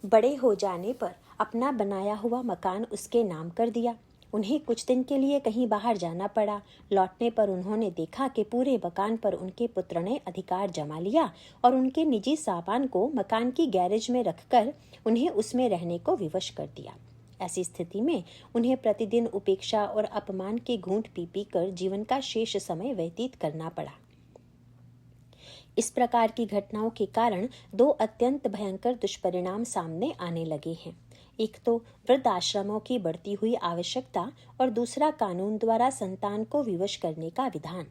बड़े हो जाने पर अपना बनाया हुआ मकान उसके नाम कर दिया। उन्हें कुछ दिन के लिए कहीं बाहर जाना पड़ा। लौटने पर उन्होंने देखा कि पूरे मकान पर उनके पुत्र ने अधिकार जमा लिया और उनके निजी सामान को मकान की गैरेज में रखकर उन्हें उसमें रहने को विवश कर दिया। ऐसी स्थिति में उन्हें प्रतिदिन उपेक्षा और अपमान के घूंट पी पी कर जीवन का शेष समय व्यतीत करना पड़ा। इस प्रकार की घटनाओं के कारण दो अत्यंत भयंकर दुष्परिणाम सामने आने लगे हैं। एक तो वृद्ध आश्रमों की बढ़ती हुई आवश्यकता और दूसरा कानून द्वारा संतान को विवश करने का विधान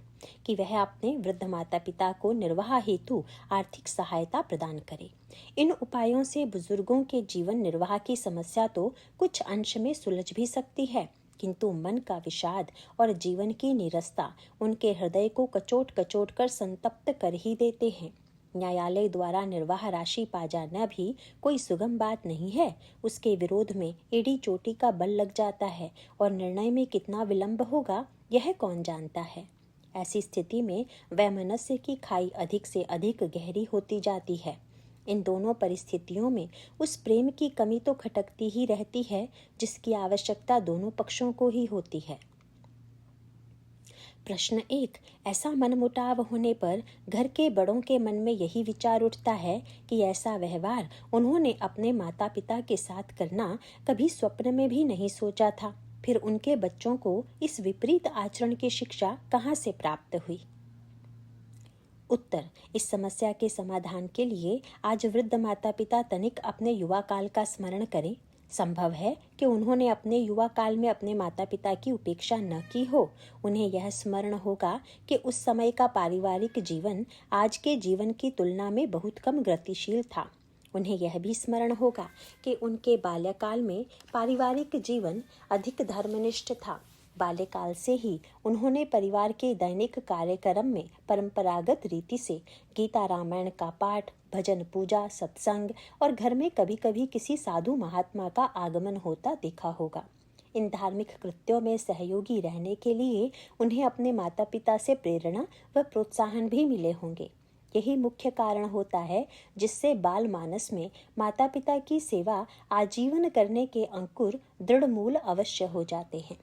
कि वह अपने वृद्ध माता पिता को निर्वाह हेतु आर्थिक सहायता प्रदान करे। इन उपायों से बुजुर्गों के जीवन निर्वाह की समस्या तो कुछ अंश में सुलझ भी सकती है, किंतु मन का विषाद और जीवन की नीरसता उनके हृदय को कचोट कचोट कर संतप्त कर ही देते हैं। न्यायालय द्वारा निर्वाह राशि पा जाना भी कोई सुगम बात नहीं है। उसके विरोध में एड़ी चोटी का बल लग जाता है और निर्णय में कितना विलंब होगा यह कौन जानता है। ऐसी स्थिति में वैमनस्य की खाई अधिक से अधिक गहरी होती जाती है। इन दोनों परिस्थितियों में उस प्रेम की कमी तो खटकती ही रहती है जिसकी आवश्यकता दोनों पक्षों को ही होती है। प्रश्न 1। ऐसा मनमुटाव होने पर घर के बड़ों के मन में यही विचार उठता है कि ऐसा व्यवहार उन्होंने अपने माता पिता के साथ करना कभी स्वप्न में भी नहीं सोचा था। फिर उनके बच्चों को इस विपरीत आचरण की शिक्षा कहाँ से प्राप्त हुई? उत्तर। इस समस्या के समाधान के लिए आज वृद्ध माता पिता तनिक अपने युवा काल का स्मरण करें। संभव है कि उन्होंने अपने युवा काल में अपने माता पिता की उपेक्षा न की हो। उन्हें यह स्मरण होगा कि उस समय का पारिवारिक जीवन आज के जीवन की तुलना में बहुत कम गतिशील था। उन्हें यह भी स्मरण होगा कि उनके बाल्यकाल में पारिवारिक जीवन अधिक धर्मनिष्ठ था। बाल्यकाल से ही उन्होंने परिवार के दैनिक कार्यक्रम में परंपरागत रीति से गीता रामायण का पाठ, भजन पूजा, सत्संग और घर में कभी कभी किसी साधु महात्मा का आगमन होता देखा होगा। इन धार्मिक कृत्यों में सहयोगी रहने के लिए उन्हें अपने माता पिता से प्रेरणा व प्रोत्साहन भी मिले होंगे। यही मुख्य कारण होता है जिससे बाल मानस में माता पिता की सेवा आजीवन करने के अंकुर दृढ़ मूल अवश्य हो जाते हैं।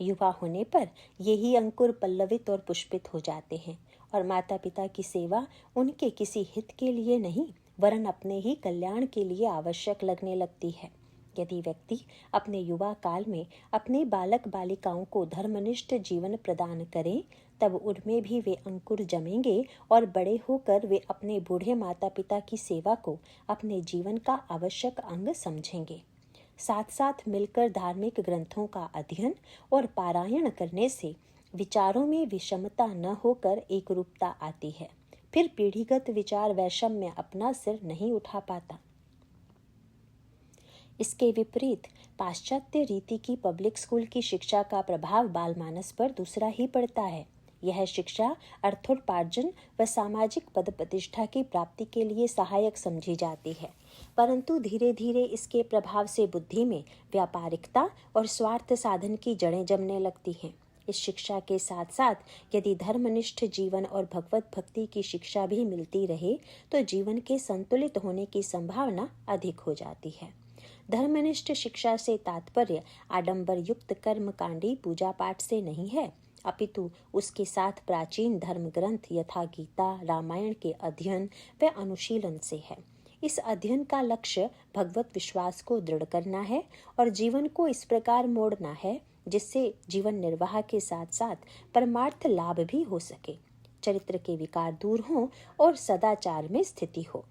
युवा होने पर यही अंकुर पल्लवित और पुष्पित हो जाते हैं और माता पिता की सेवा उनके किसी हित के लिए नहीं वरन अपने ही कल्याण के लिए आवश्यक लगने लगती है। यदि व्यक्ति अपने युवा काल में अपने बालक बालिकाओं को धर्मनिष्ठ जीवन प्रदान करें तब उनमें भी वे अंकुर जमेंगे और बड़े होकर वे अपने बूढ़े माता पिता की सेवा को अपने जीवन का आवश्यक अंग समझेंगे। साथ साथ मिलकर धार्मिक ग्रंथों का अध्ययन और पारायण करने से विचारों में विषमता न होकर एकरूपता आती है। फिर पीढ़ीगत विचार वैषम्य अपना सिर नहीं उठा पाता। इसके विपरीत पाश्चात्य रीति की पब्लिक स्कूल की शिक्षा का प्रभाव बालमानस पर दूसरा ही पड़ता है। यह शिक्षा अर्थोपार्जन व सामाजिक पद प्रतिष्ठा की प्राप्ति के लिए सहायक समझी जाती है, परंतु धीरे धीरे इसके प्रभाव से बुद्धि में व्यापारिकता और स्वार्थ साधन की जड़ें जमने लगती हैं। इस शिक्षा के साथ साथ यदि धर्मनिष्ठ जीवन और भगवत भक्ति की शिक्षा भी मिलती रहे तो जीवन के संतुलित होने की संभावना अधिक हो जाती है। धर्मनिष्ठ शिक्षा से तात्पर्य आडंबर युक्त कर्मकांडी पूजा पाठ से नहीं है, अपितु उसके साथ प्राचीन धर्म ग्रंथ यथा गीता रामायण के अध्ययन व अनुशीलन से है। इस अध्ययन का लक्ष्य भगवत विश्वास को दृढ़ करना है और जीवन को इस प्रकार मोड़ना है जिससे जीवन निर्वाह के साथ साथ परमार्थ लाभ भी हो सके, चरित्र के विकार दूर हों और सदाचार में स्थिति हो।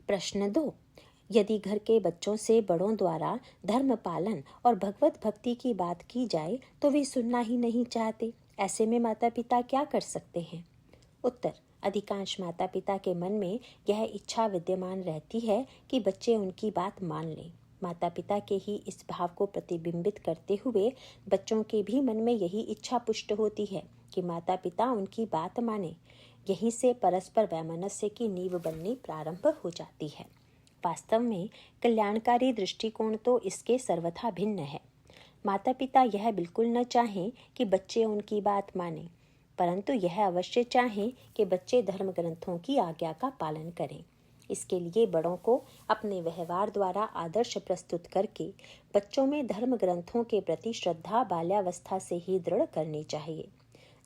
प्रश्न 2। यदि घर के बच्चों से बड़ों द्वारा धर्म पालन और भगवत भक्ति की बात की जाए तो वे सुनना ही नहीं चाहते। ऐसे में माता पिता क्या कर सकते हैं? उत्तर। अधिकांश माता पिता के मन में यह इच्छा विद्यमान रहती है कि बच्चे उनकी बात मान लें। माता पिता के ही इस भाव को प्रतिबिंबित करते हुए बच्चों के भी मन में यही इच्छा पुष्ट होती है कि माता पिता उनकी बात माने। यहीं से परस्पर वैमनस्य की नींव बननी प्रारंभ हो जाती है। वास्तव में कल्याणकारी दृष्टिकोण तो इसके सर्वथा भिन्न है। माता पिता यह बिल्कुल न चाहें कि बच्चे उनकी बात मानें, परंतु यह अवश्य चाहें कि बच्चे धर्म ग्रंथों की आज्ञा का पालन करें। इसके लिए बड़ों को अपने व्यवहार द्वारा आदर्श प्रस्तुत करके बच्चों में धर्म ग्रंथों के प्रति श्रद्धा बाल्यावस्था से ही दृढ़ करनी चाहिए।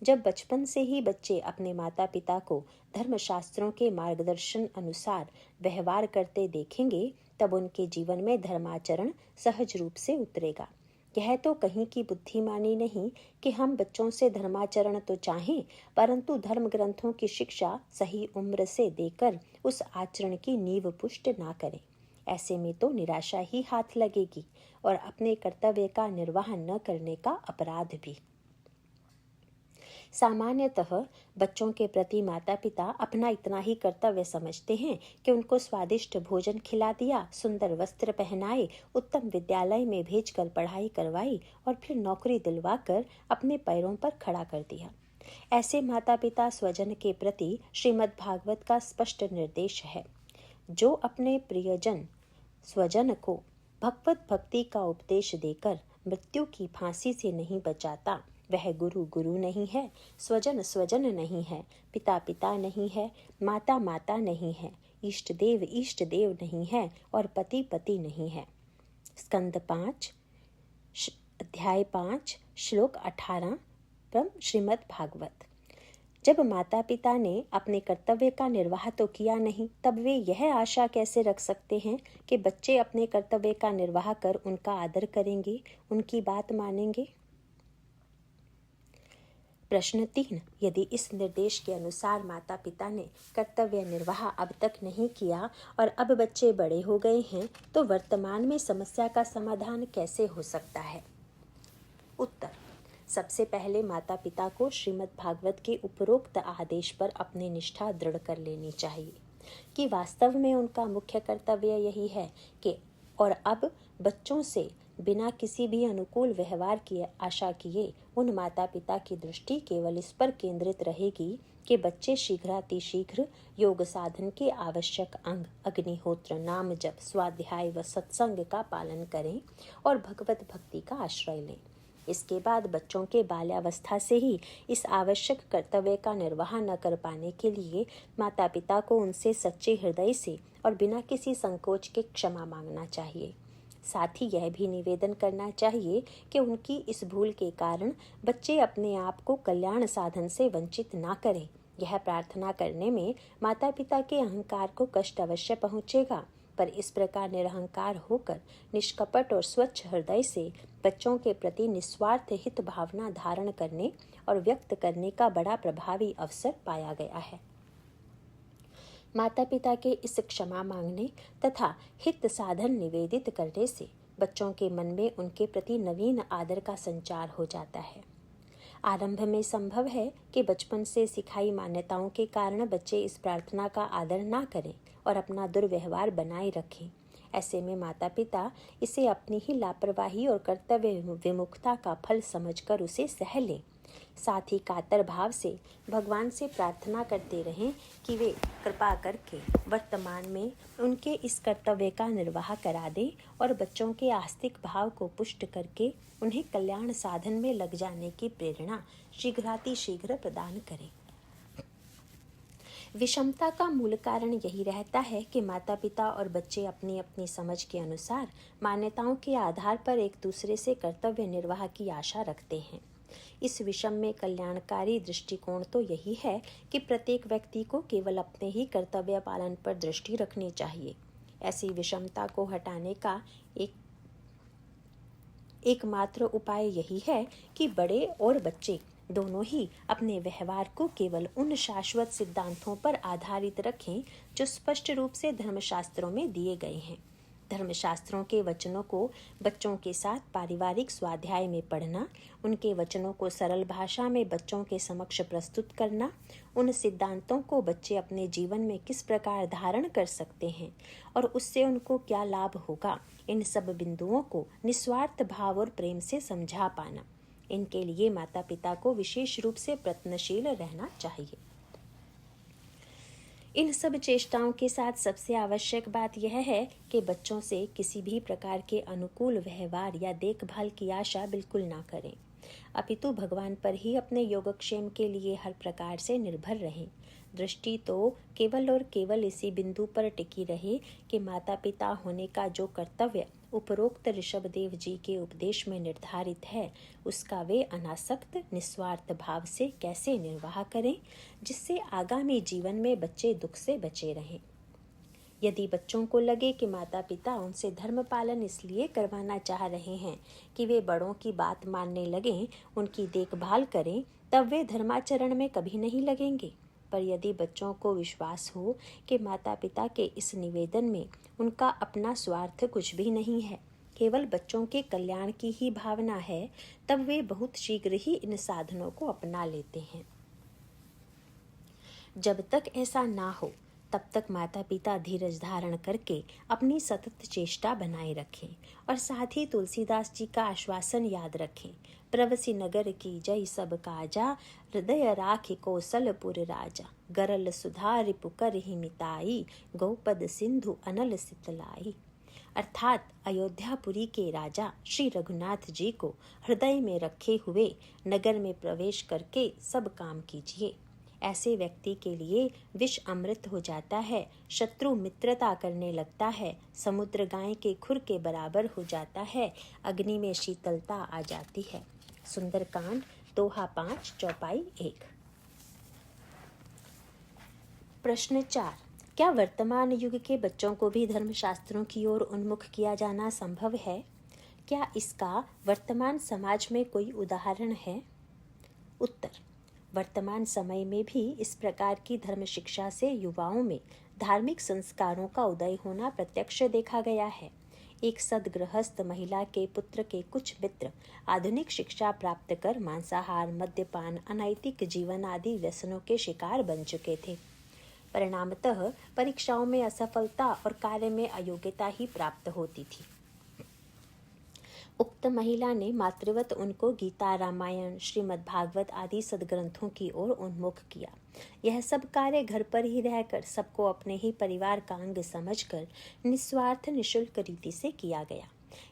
जब बचपन से ही बच्चे अपने माता पिता को धर्मशास्त्रों के मार्गदर्शन अनुसार व्यवहार करते देखेंगे तब उनके जीवन में धर्माचरण सहज रूप से उतरेगा। यह तो कहीं की बुद्धिमानी नहीं कि हम बच्चों से धर्माचरण तो चाहें, परंतु धर्म ग्रंथों की शिक्षा सही उम्र से देकर उस आचरण की नींव पुष्ट ना करें। ऐसे में तो निराशा ही हाथ लगेगी और अपने कर्तव्य का निर्वाह न करने का अपराध भी। सामान्यतः बच्चों के प्रति माता पिता अपना इतना ही कर्तव्य समझते हैं कि उनको स्वादिष्ट भोजन खिला दिया, सुंदर वस्त्र पहनाए, उत्तम विद्यालय में भेजकर पढ़ाई करवाई और फिर नौकरी दिलवाकर अपने पैरों पर खड़ा कर दिया। ऐसे माता पिता स्वजन के प्रति श्रीमद् भागवत का स्पष्ट निर्देश है। जो अपने प्रियजन स्वजन को भगवत भक्ति का उपदेश देकर मृत्यु की फांसी से नहीं बचाता, वह गुरु गुरु नहीं है, स्वजन स्वजन नहीं है, पिता पिता नहीं है, माता माता नहीं है, इष्ट देव नहीं है और पति पति नहीं है। स्कंद 5 अध्याय 5 श्लोक 18 श्रीमद् भागवत। जब माता पिता ने अपने कर्तव्य का निर्वाह तो किया नहीं, तब वे यह आशा कैसे रख सकते हैं कि बच्चे अपने कर्तव्य का निर्वाह कर उनका आदर करेंगे, उनकी बात मानेंगे। प्रश्न 3। यदि इस निर्देश के अनुसार माता पिता ने कर्तव्य निर्वाह अब तक नहीं किया और अब बच्चे बड़े हो गए हैं, तो वर्तमान में समस्या का समाधान कैसे हो सकता है? उत्तर। सबसे पहले माता पिता को श्रीमद् भागवत के उपरोक्त आदेश पर अपनी निष्ठा दृढ़ कर लेनी चाहिए कि वास्तव में उनका मुख्य कर्तव्य यही है कि और अब बच्चों से बिना किसी भी अनुकूल व्यवहार की आशा किए उन माता पिता की दृष्टि केवल इस पर केंद्रित रहेगी कि बच्चे शीघ्रातिशीघ्र योग साधन के आवश्यक अंग अग्निहोत्र, नाम जप, स्वाध्याय व सत्संग का पालन करें और भगवत भक्ति का आश्रय लें। इसके बाद बच्चों के बाल्यावस्था से ही इस आवश्यक कर्तव्य का निर्वाह न कर पाने के लिए माता पिता को उनसे सच्चे हृदय से और बिना किसी संकोच के क्षमा मांगना चाहिए। साथ ही यह भी निवेदन करना चाहिए कि उनकी इस भूल के कारण बच्चे अपने आप को कल्याण साधन से वंचित ना करें। यह प्रार्थना करने में माता पिता के अहंकार को कष्ट अवश्य पहुँचेगा, पर इस प्रकार निरहंकार होकर निष्कपट और स्वच्छ हृदय से बच्चों के प्रति निस्वार्थ हित भावना धारण करने और व्यक्त करने का बड़ा प्रभावी अवसर पाया गया है। माता पिता के इस क्षमा मांगने तथा हित साधन निवेदित करने से बच्चों के मन में उनके प्रति नवीन आदर का संचार हो जाता है। आरंभ में संभव है कि बचपन से सिखाई मान्यताओं के कारण बच्चे इस प्रार्थना का आदर ना करें और अपना दुर्व्यवहार बनाए रखें। ऐसे में माता पिता इसे अपनी ही लापरवाही और कर्तव्य विमुखता का फल समझकर उसे सह लें। साथ ही कातर भाव से भगवान से प्रार्थना करते रहें कि वे कृपा करके वर्तमान में उनके इस कर्तव्य का निर्वाह करा दें और बच्चों के आस्तिक भाव को पुष्ट करके उन्हें कल्याण साधन में लग जाने की प्रेरणा शीघ्रातिशीघ्र प्रदान करें। विषमता का मूल कारण यही रहता है कि माता पिता और बच्चे अपनी अपनी समझ के अनुसार मान्यताओं के आधार पर एक दूसरे से कर्तव्य निर्वाह की आशा रखते हैं। इस विषम में कल्याणकारी दृष्टिकोण तो यही है कि प्रत्येक व्यक्ति को केवल अपने ही कर्तव्य पालन पर दृष्टि रखनी चाहिए। ऐसी विषमता को हटाने का एकमात्र उपाय यही है कि बड़े और बच्चे दोनों ही अपने व्यवहार को केवल उन शाश्वत सिद्धांतों पर आधारित रखें जो स्पष्ट रूप से धर्मशास्त्रों में दिए गए हैं। धर्मशास्त्रों के वचनों को बच्चों के साथ पारिवारिक स्वाध्याय में पढ़ना, उनके वचनों को सरल भाषा में बच्चों के समक्ष प्रस्तुत करना, उन सिद्धांतों को बच्चे अपने जीवन में किस प्रकार धारण कर सकते हैं और उससे उनको क्या लाभ होगा, इन सब बिंदुओं को निस्वार्थ भाव और प्रेम से समझा पाना, इनके लिए माता पिता को विशेष रूप से प्रयत्नशील रहना चाहिए। इन सब चेष्टाओं के साथ सबसे आवश्यक बात यह है कि बच्चों से किसी भी प्रकार के अनुकूल व्यवहार या देखभाल की आशा बिल्कुल ना करें, अपितु भगवान पर ही अपने योगक्षेम के लिए हर प्रकार से निर्भर रहें। दृष्टि तो केवल और केवल इसी बिंदु पर टिकी रहे कि माता पिता होने का जो कर्तव्य उपरोक्त ऋषभदेव जी के उपदेश में निर्धारित है, उसका वे अनासक्त निस्वार्थ भाव से कैसे निर्वाह करें, जिससे आगामी जीवन में बच्चे दुख से बचे रहें। यदि बच्चों को लगे कि माता पिता उनसे धर्म पालन इसलिए करवाना चाह रहे हैं कि वे बड़ों की बात मानने लगें, उनकी देखभाल करें, तब वे धर्माचरण में कभी नहीं लगेंगे। पर यदि बच्चों को विश्वास हो कि माता पिता के इस निवेदन में उनका अपना स्वार्थ कुछ भी नहीं है, केवल बच्चों के कल्याण की ही भावना है, तब वे बहुत शीघ्र ही इन साधनों को अपना लेते हैं। जब तक ऐसा ना हो तब तक माता पिता धीरज धारण करके अपनी सतत चेष्टा बनाए रखें और साथ ही तुलसीदास जी का आश्वासन याद रखें, प्रवसी नगर की जय सब काजा, हृदय राखि कौशलपुर राजा, गरल सुधा रिपुकर ही मिताई, गौपद सिंधु अनल सितलाई। अर्थात अयोध्यापुरी के राजा श्री रघुनाथ जी को हृदय में रखे हुए नगर में प्रवेश करके सब काम कीजिए। ऐसे व्यक्ति के लिए विष अमृत हो जाता है, शत्रु मित्रता करने लगता है, समुद्र गाय के खुर के बराबर हो जाता है, अग्नि में शीतलता आ जाती है। सुंदरकांड दोहा 5 चौपाई 1। प्रश्न 4, क्या वर्तमान युग के बच्चों को भी धर्मशास्त्रों की ओर उन्मुख किया जाना संभव है? क्या इसका वर्तमान समाज में कोई उदाहरण है? उत्तर, वर्तमान समय में भी इस प्रकार की धर्म शिक्षा से युवाओं में धार्मिक संस्कारों का उदय होना प्रत्यक्ष देखा गया है। एक सदगृहस्थ महिला के पुत्र के कुछ मित्र आधुनिक शिक्षा प्राप्त कर मांसाहार, मद्यपान, अनैतिक जीवन आदि व्यसनों के शिकार बन चुके थे। परिणामतः परीक्षाओं में असफलता और कार्य में अयोग्यता ही प्राप्त होती थी। उक्त महिला ने मातृवत उनको गीता, रामायण, श्रीमद् भागवत आदि सदग्रंथों की ओर उन्मुख किया। यह सब कार्य घर पर ही रहकर सबको अपने ही परिवार का अंग समझकर निस्वार्थ निःशुल्क रीति से किया गया।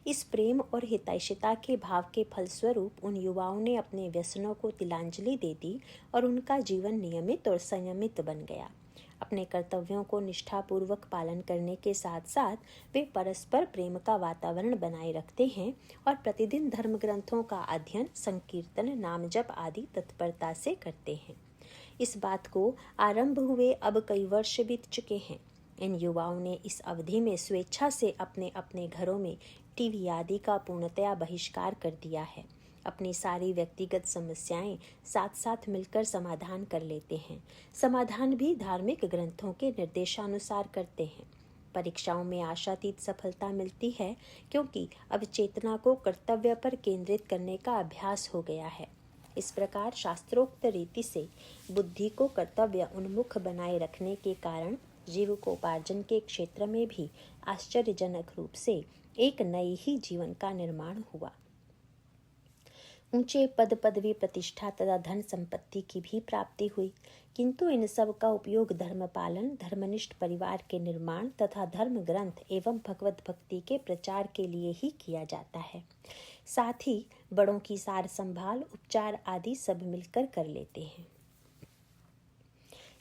इस प्रेम और हितैषिता के भाव के फलस्वरूप उन युवाओं ने अपने व्यसनों को तिलांजलि दे दी और उनका जीवन नियमित और संयमित बन गया। अपने कर्तव्यों को निष्ठापूर्वक पालन करने के साथ साथ वे परस्पर प्रेम का वातावरण बनाए रखते हैं और प्रतिदिन धर्म ग्रंथों का अध्ययन, संकीर्तन, नाम जप आदि तत्परता से करते हैं। इस बात को आरंभ हुए अब कई वर्ष बीत चुके हैं। इन युवाओं ने इस अवधि में स्वेच्छा से अपने अपने घरों में टीवी आदि का पूर्णतया बहिष्कार कर दिया है। अपनी सारी व्यक्तिगत समस्याएं साथ साथ मिलकर समाधान कर लेते हैं। समाधान भी धार्मिक ग्रंथों के निर्देशानुसार करते हैं। परीक्षाओं में आशातीत सफलता मिलती है क्योंकि अब चेतना को कर्तव्य पर केंद्रित करने का अभ्यास हो गया है। इस प्रकार शास्त्रोक्त रीति से बुद्धि को कर्तव्य उन्मुख बनाए रखने के कारण जीविकोपार्जन के क्षेत्र में भी आश्चर्यजनक रूप से एक नई ही जीवन का निर्माण हुआ। ऊंचे पद, पदवी, प्रतिष्ठा तथा धन संपत्ति की भी प्राप्ति हुई, किंतु इन सब का उपयोग धर्म पालन, धर्मनिष्ठ परिवार के निर्माण तथा धर्म ग्रंथ एवं भगवत भक्ति के प्रचार के लिए ही किया जाता है। साथ ही बड़ों की सार संभाल, उपचार आदि सब मिलकर कर लेते हैं।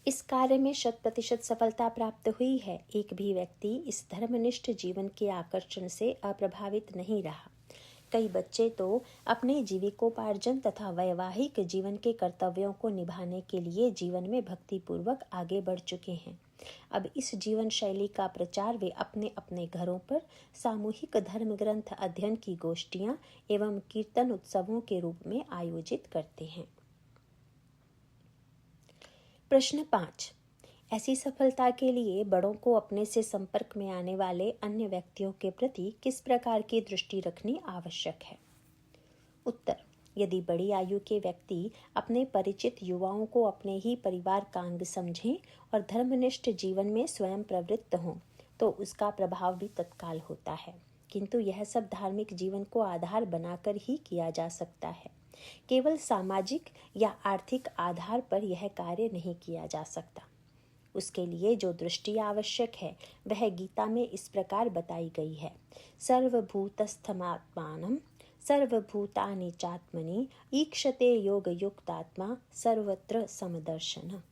इस कार्य में 100% सफलता प्राप्त हुई है। एक भी व्यक्ति इस धर्मनिष्ठ जीवन के आकर्षण से अप्रभावित नहीं रहा। कई बच्चे तो अपने जीविकोपार्जन तथा वैवाहिक जीवन के कर्तव्यों को निभाने के लिए जीवन में भक्तिपूर्वक आगे बढ़ चुके हैं। अब इस जीवन शैली का प्रचार वे अपने अपने घरों पर सामूहिक धर्म ग्रंथ अध्ययन की गोष्ठियां एवं कीर्तन उत्सवों के रूप में आयोजित करते हैं। प्रश्न 5, ऐसी सफलता के लिए बड़ों को अपने से संपर्क में आने वाले अन्य व्यक्तियों के प्रति किस प्रकार की दृष्टि रखनी आवश्यक है? उत्तर, यदि बड़ी आयु के व्यक्ति अपने परिचित युवाओं को अपने ही परिवार का अंग समझें और धर्मनिष्ठ जीवन में स्वयं प्रवृत्त हों तो उसका प्रभाव भी तत्काल होता है। किंतु यह सब धार्मिक जीवन को आधार बनाकर ही किया जा सकता है। केवल सामाजिक या आर्थिक आधार पर यह कार्य नहीं किया जा सकता। उसके लिए जो दृष्टि आवश्यक है वह गीता में इस प्रकार बताई गई है। सर्वभूतस्थमात्मानं सर्वभूतानि चात्मनि ईक्षते योग युक्तात्मा सर्वत्र समदर्शन।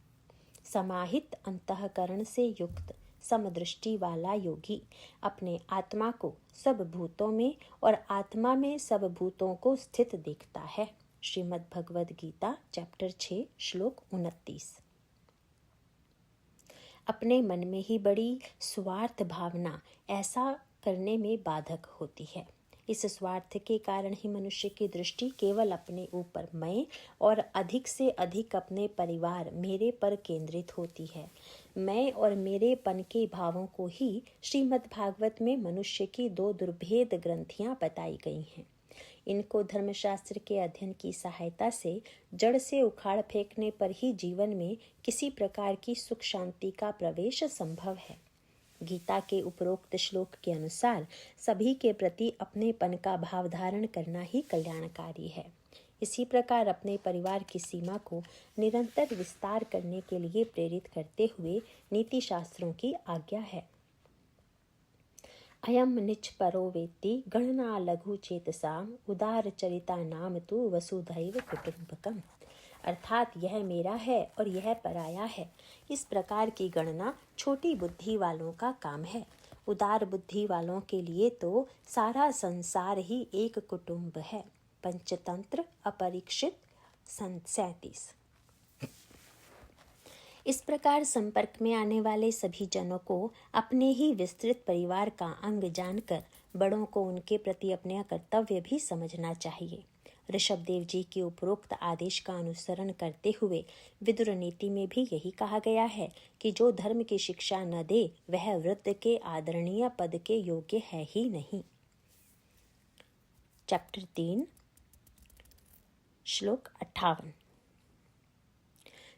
समाहित अंतःकरण से युक्त समदृष्टि वाला योगी अपने आत्मा को सब भूतों में और आत्मा में सब भूतों को स्थित देखता है। श्रीमद् भगवद गीता चैप्टर 6 श्लोक 29। अपने मन में ही बड़ी स्वार्थ भावना ऐसा करने में बाधक होती है। इस स्वार्थ के कारण ही मनुष्य की दृष्टि केवल अपने ऊपर, मैं और अधिक से अधिक अपने परिवार, मेरे पर केंद्रित होती है। मैं और मेरेपन के भावों को ही श्रीमद् भागवत में मनुष्य की 2 दुर्भेद ग्रंथियां बताई गई हैं। इनको धर्मशास्त्र के अध्ययन की सहायता से जड़ से उखाड़ फेंकने पर ही जीवन में किसी प्रकार की सुख शांति का प्रवेश संभव है। गीता के उपरोक्त श्लोक के अनुसार सभी के प्रति अपनेपन का भाव धारण करना ही कल्याणकारी है। इसी प्रकार अपने परिवार की सीमा को निरंतर विस्तार करने के लिए प्रेरित करते हुए नीति शास्त्रों की आज्ञा है। अयम निच परो वेत्ति गणना लघु चेतसाम उदार चरिता नाम तु वसुधैव कुटुंबकम। अर्थात यह मेरा है और यह पराया है, इस प्रकार की गणना छोटी बुद्धि वालों का काम है। उदार बुद्धि वालों के लिए तो सारा संसार ही एक कुटुंब है। पंचतंत्र अपरीक्षित 37। इस प्रकार संपर्क में आने वाले सभी जनों को अपने ही विस्तृत परिवार का अंग जानकर बड़ों को उनके प्रति अपने कर्तव्य भी समझना चाहिए। ऋषभदेव जी के उपरोक्त आदेश का अनुसरण करते हुए विदुर नीति में भी यही कहा गया है कि जो धर्म की शिक्षा न दे वह वृत्त के आदरणीय पद के योग्य है ही नहीं। चैप्टर 3 श्लोक 58।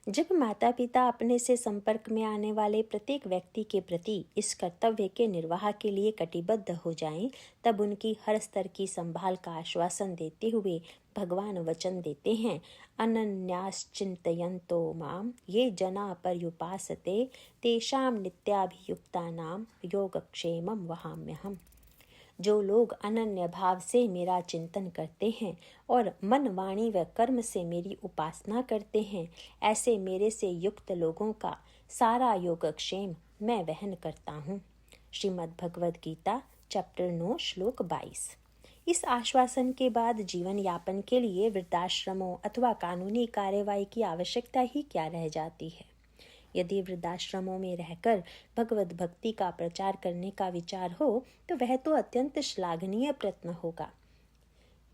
जब माता पिता अपने से संपर्क में आने वाले प्रत्येक व्यक्ति के प्रति इस कर्तव्य के निर्वाह के लिए कटिबद्ध हो जाएं, तब उनकी हर स्तर की संभाल का आश्वासन देते हुए भगवान वचन देते हैं, अनन्याश्चिन्तयन्तो माम ये जना पर्युपासते तेषां नित्याभियुक्तानां योगक्षेमं वहाम्यहम्। जो लोग अनन्य भाव से मेरा चिंतन करते हैं और मन, वाणी व कर्म से मेरी उपासना करते हैं, ऐसे मेरे से युक्त लोगों का सारा योगक्षेम मैं वहन करता हूँ। श्रीमद् भगवद गीता चैप्टर 9 श्लोक 22। इस आश्वासन के बाद जीवन यापन के लिए वृद्धाश्रमों अथवा कानूनी कार्यवाही की आवश्यकता ही क्या रह जाती है। यदि वृद्धाश्रमों में रहकर भगवत भक्ति का प्रचार करने का विचार हो तो वह तो अत्यंत श्लाघनीय प्रयत्न होगा।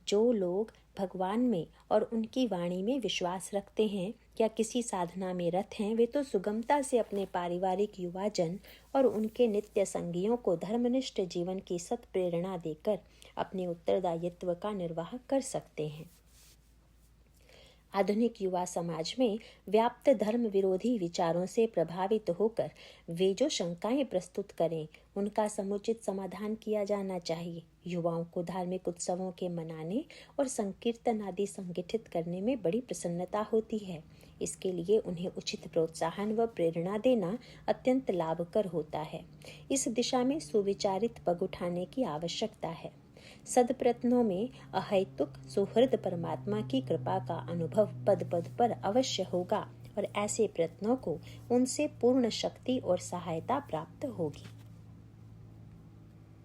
जो लोग भगवान में और उनकी वाणी में विश्वास रखते हैं या किसी साधना में रत हैं, वे तो सुगमता से अपने पारिवारिक युवाजन और उनके नित्य संगियों को धर्मनिष्ठ जीवन की सत प्रेरणा देकर अपने उत्तरदायित्व का निर्वाह कर सकते हैं। आधुनिक युवा समाज में व्याप्त धर्म विरोधी विचारों से प्रभावित होकर वे जो शंकाएं प्रस्तुत करें, उनका समुचित समाधान किया जाना चाहिए। युवाओं को धार्मिक उत्सवों के मनाने और संकीर्तन आदि संगठित करने में बड़ी प्रसन्नता होती है। इसके लिए उन्हें उचित प्रोत्साहन व प्रेरणा देना अत्यंत लाभकर होता है। इस दिशा में सुविचारित पग उठाने की आवश्यकता है। सदप्रयत्नों में अहैतुक सुहृद परमात्मा की कृपा का अनुभव पद पद पर अवश्य होगा और ऐसे प्रयत्नों को उनसे पूर्ण शक्ति और सहायता प्राप्त होगी।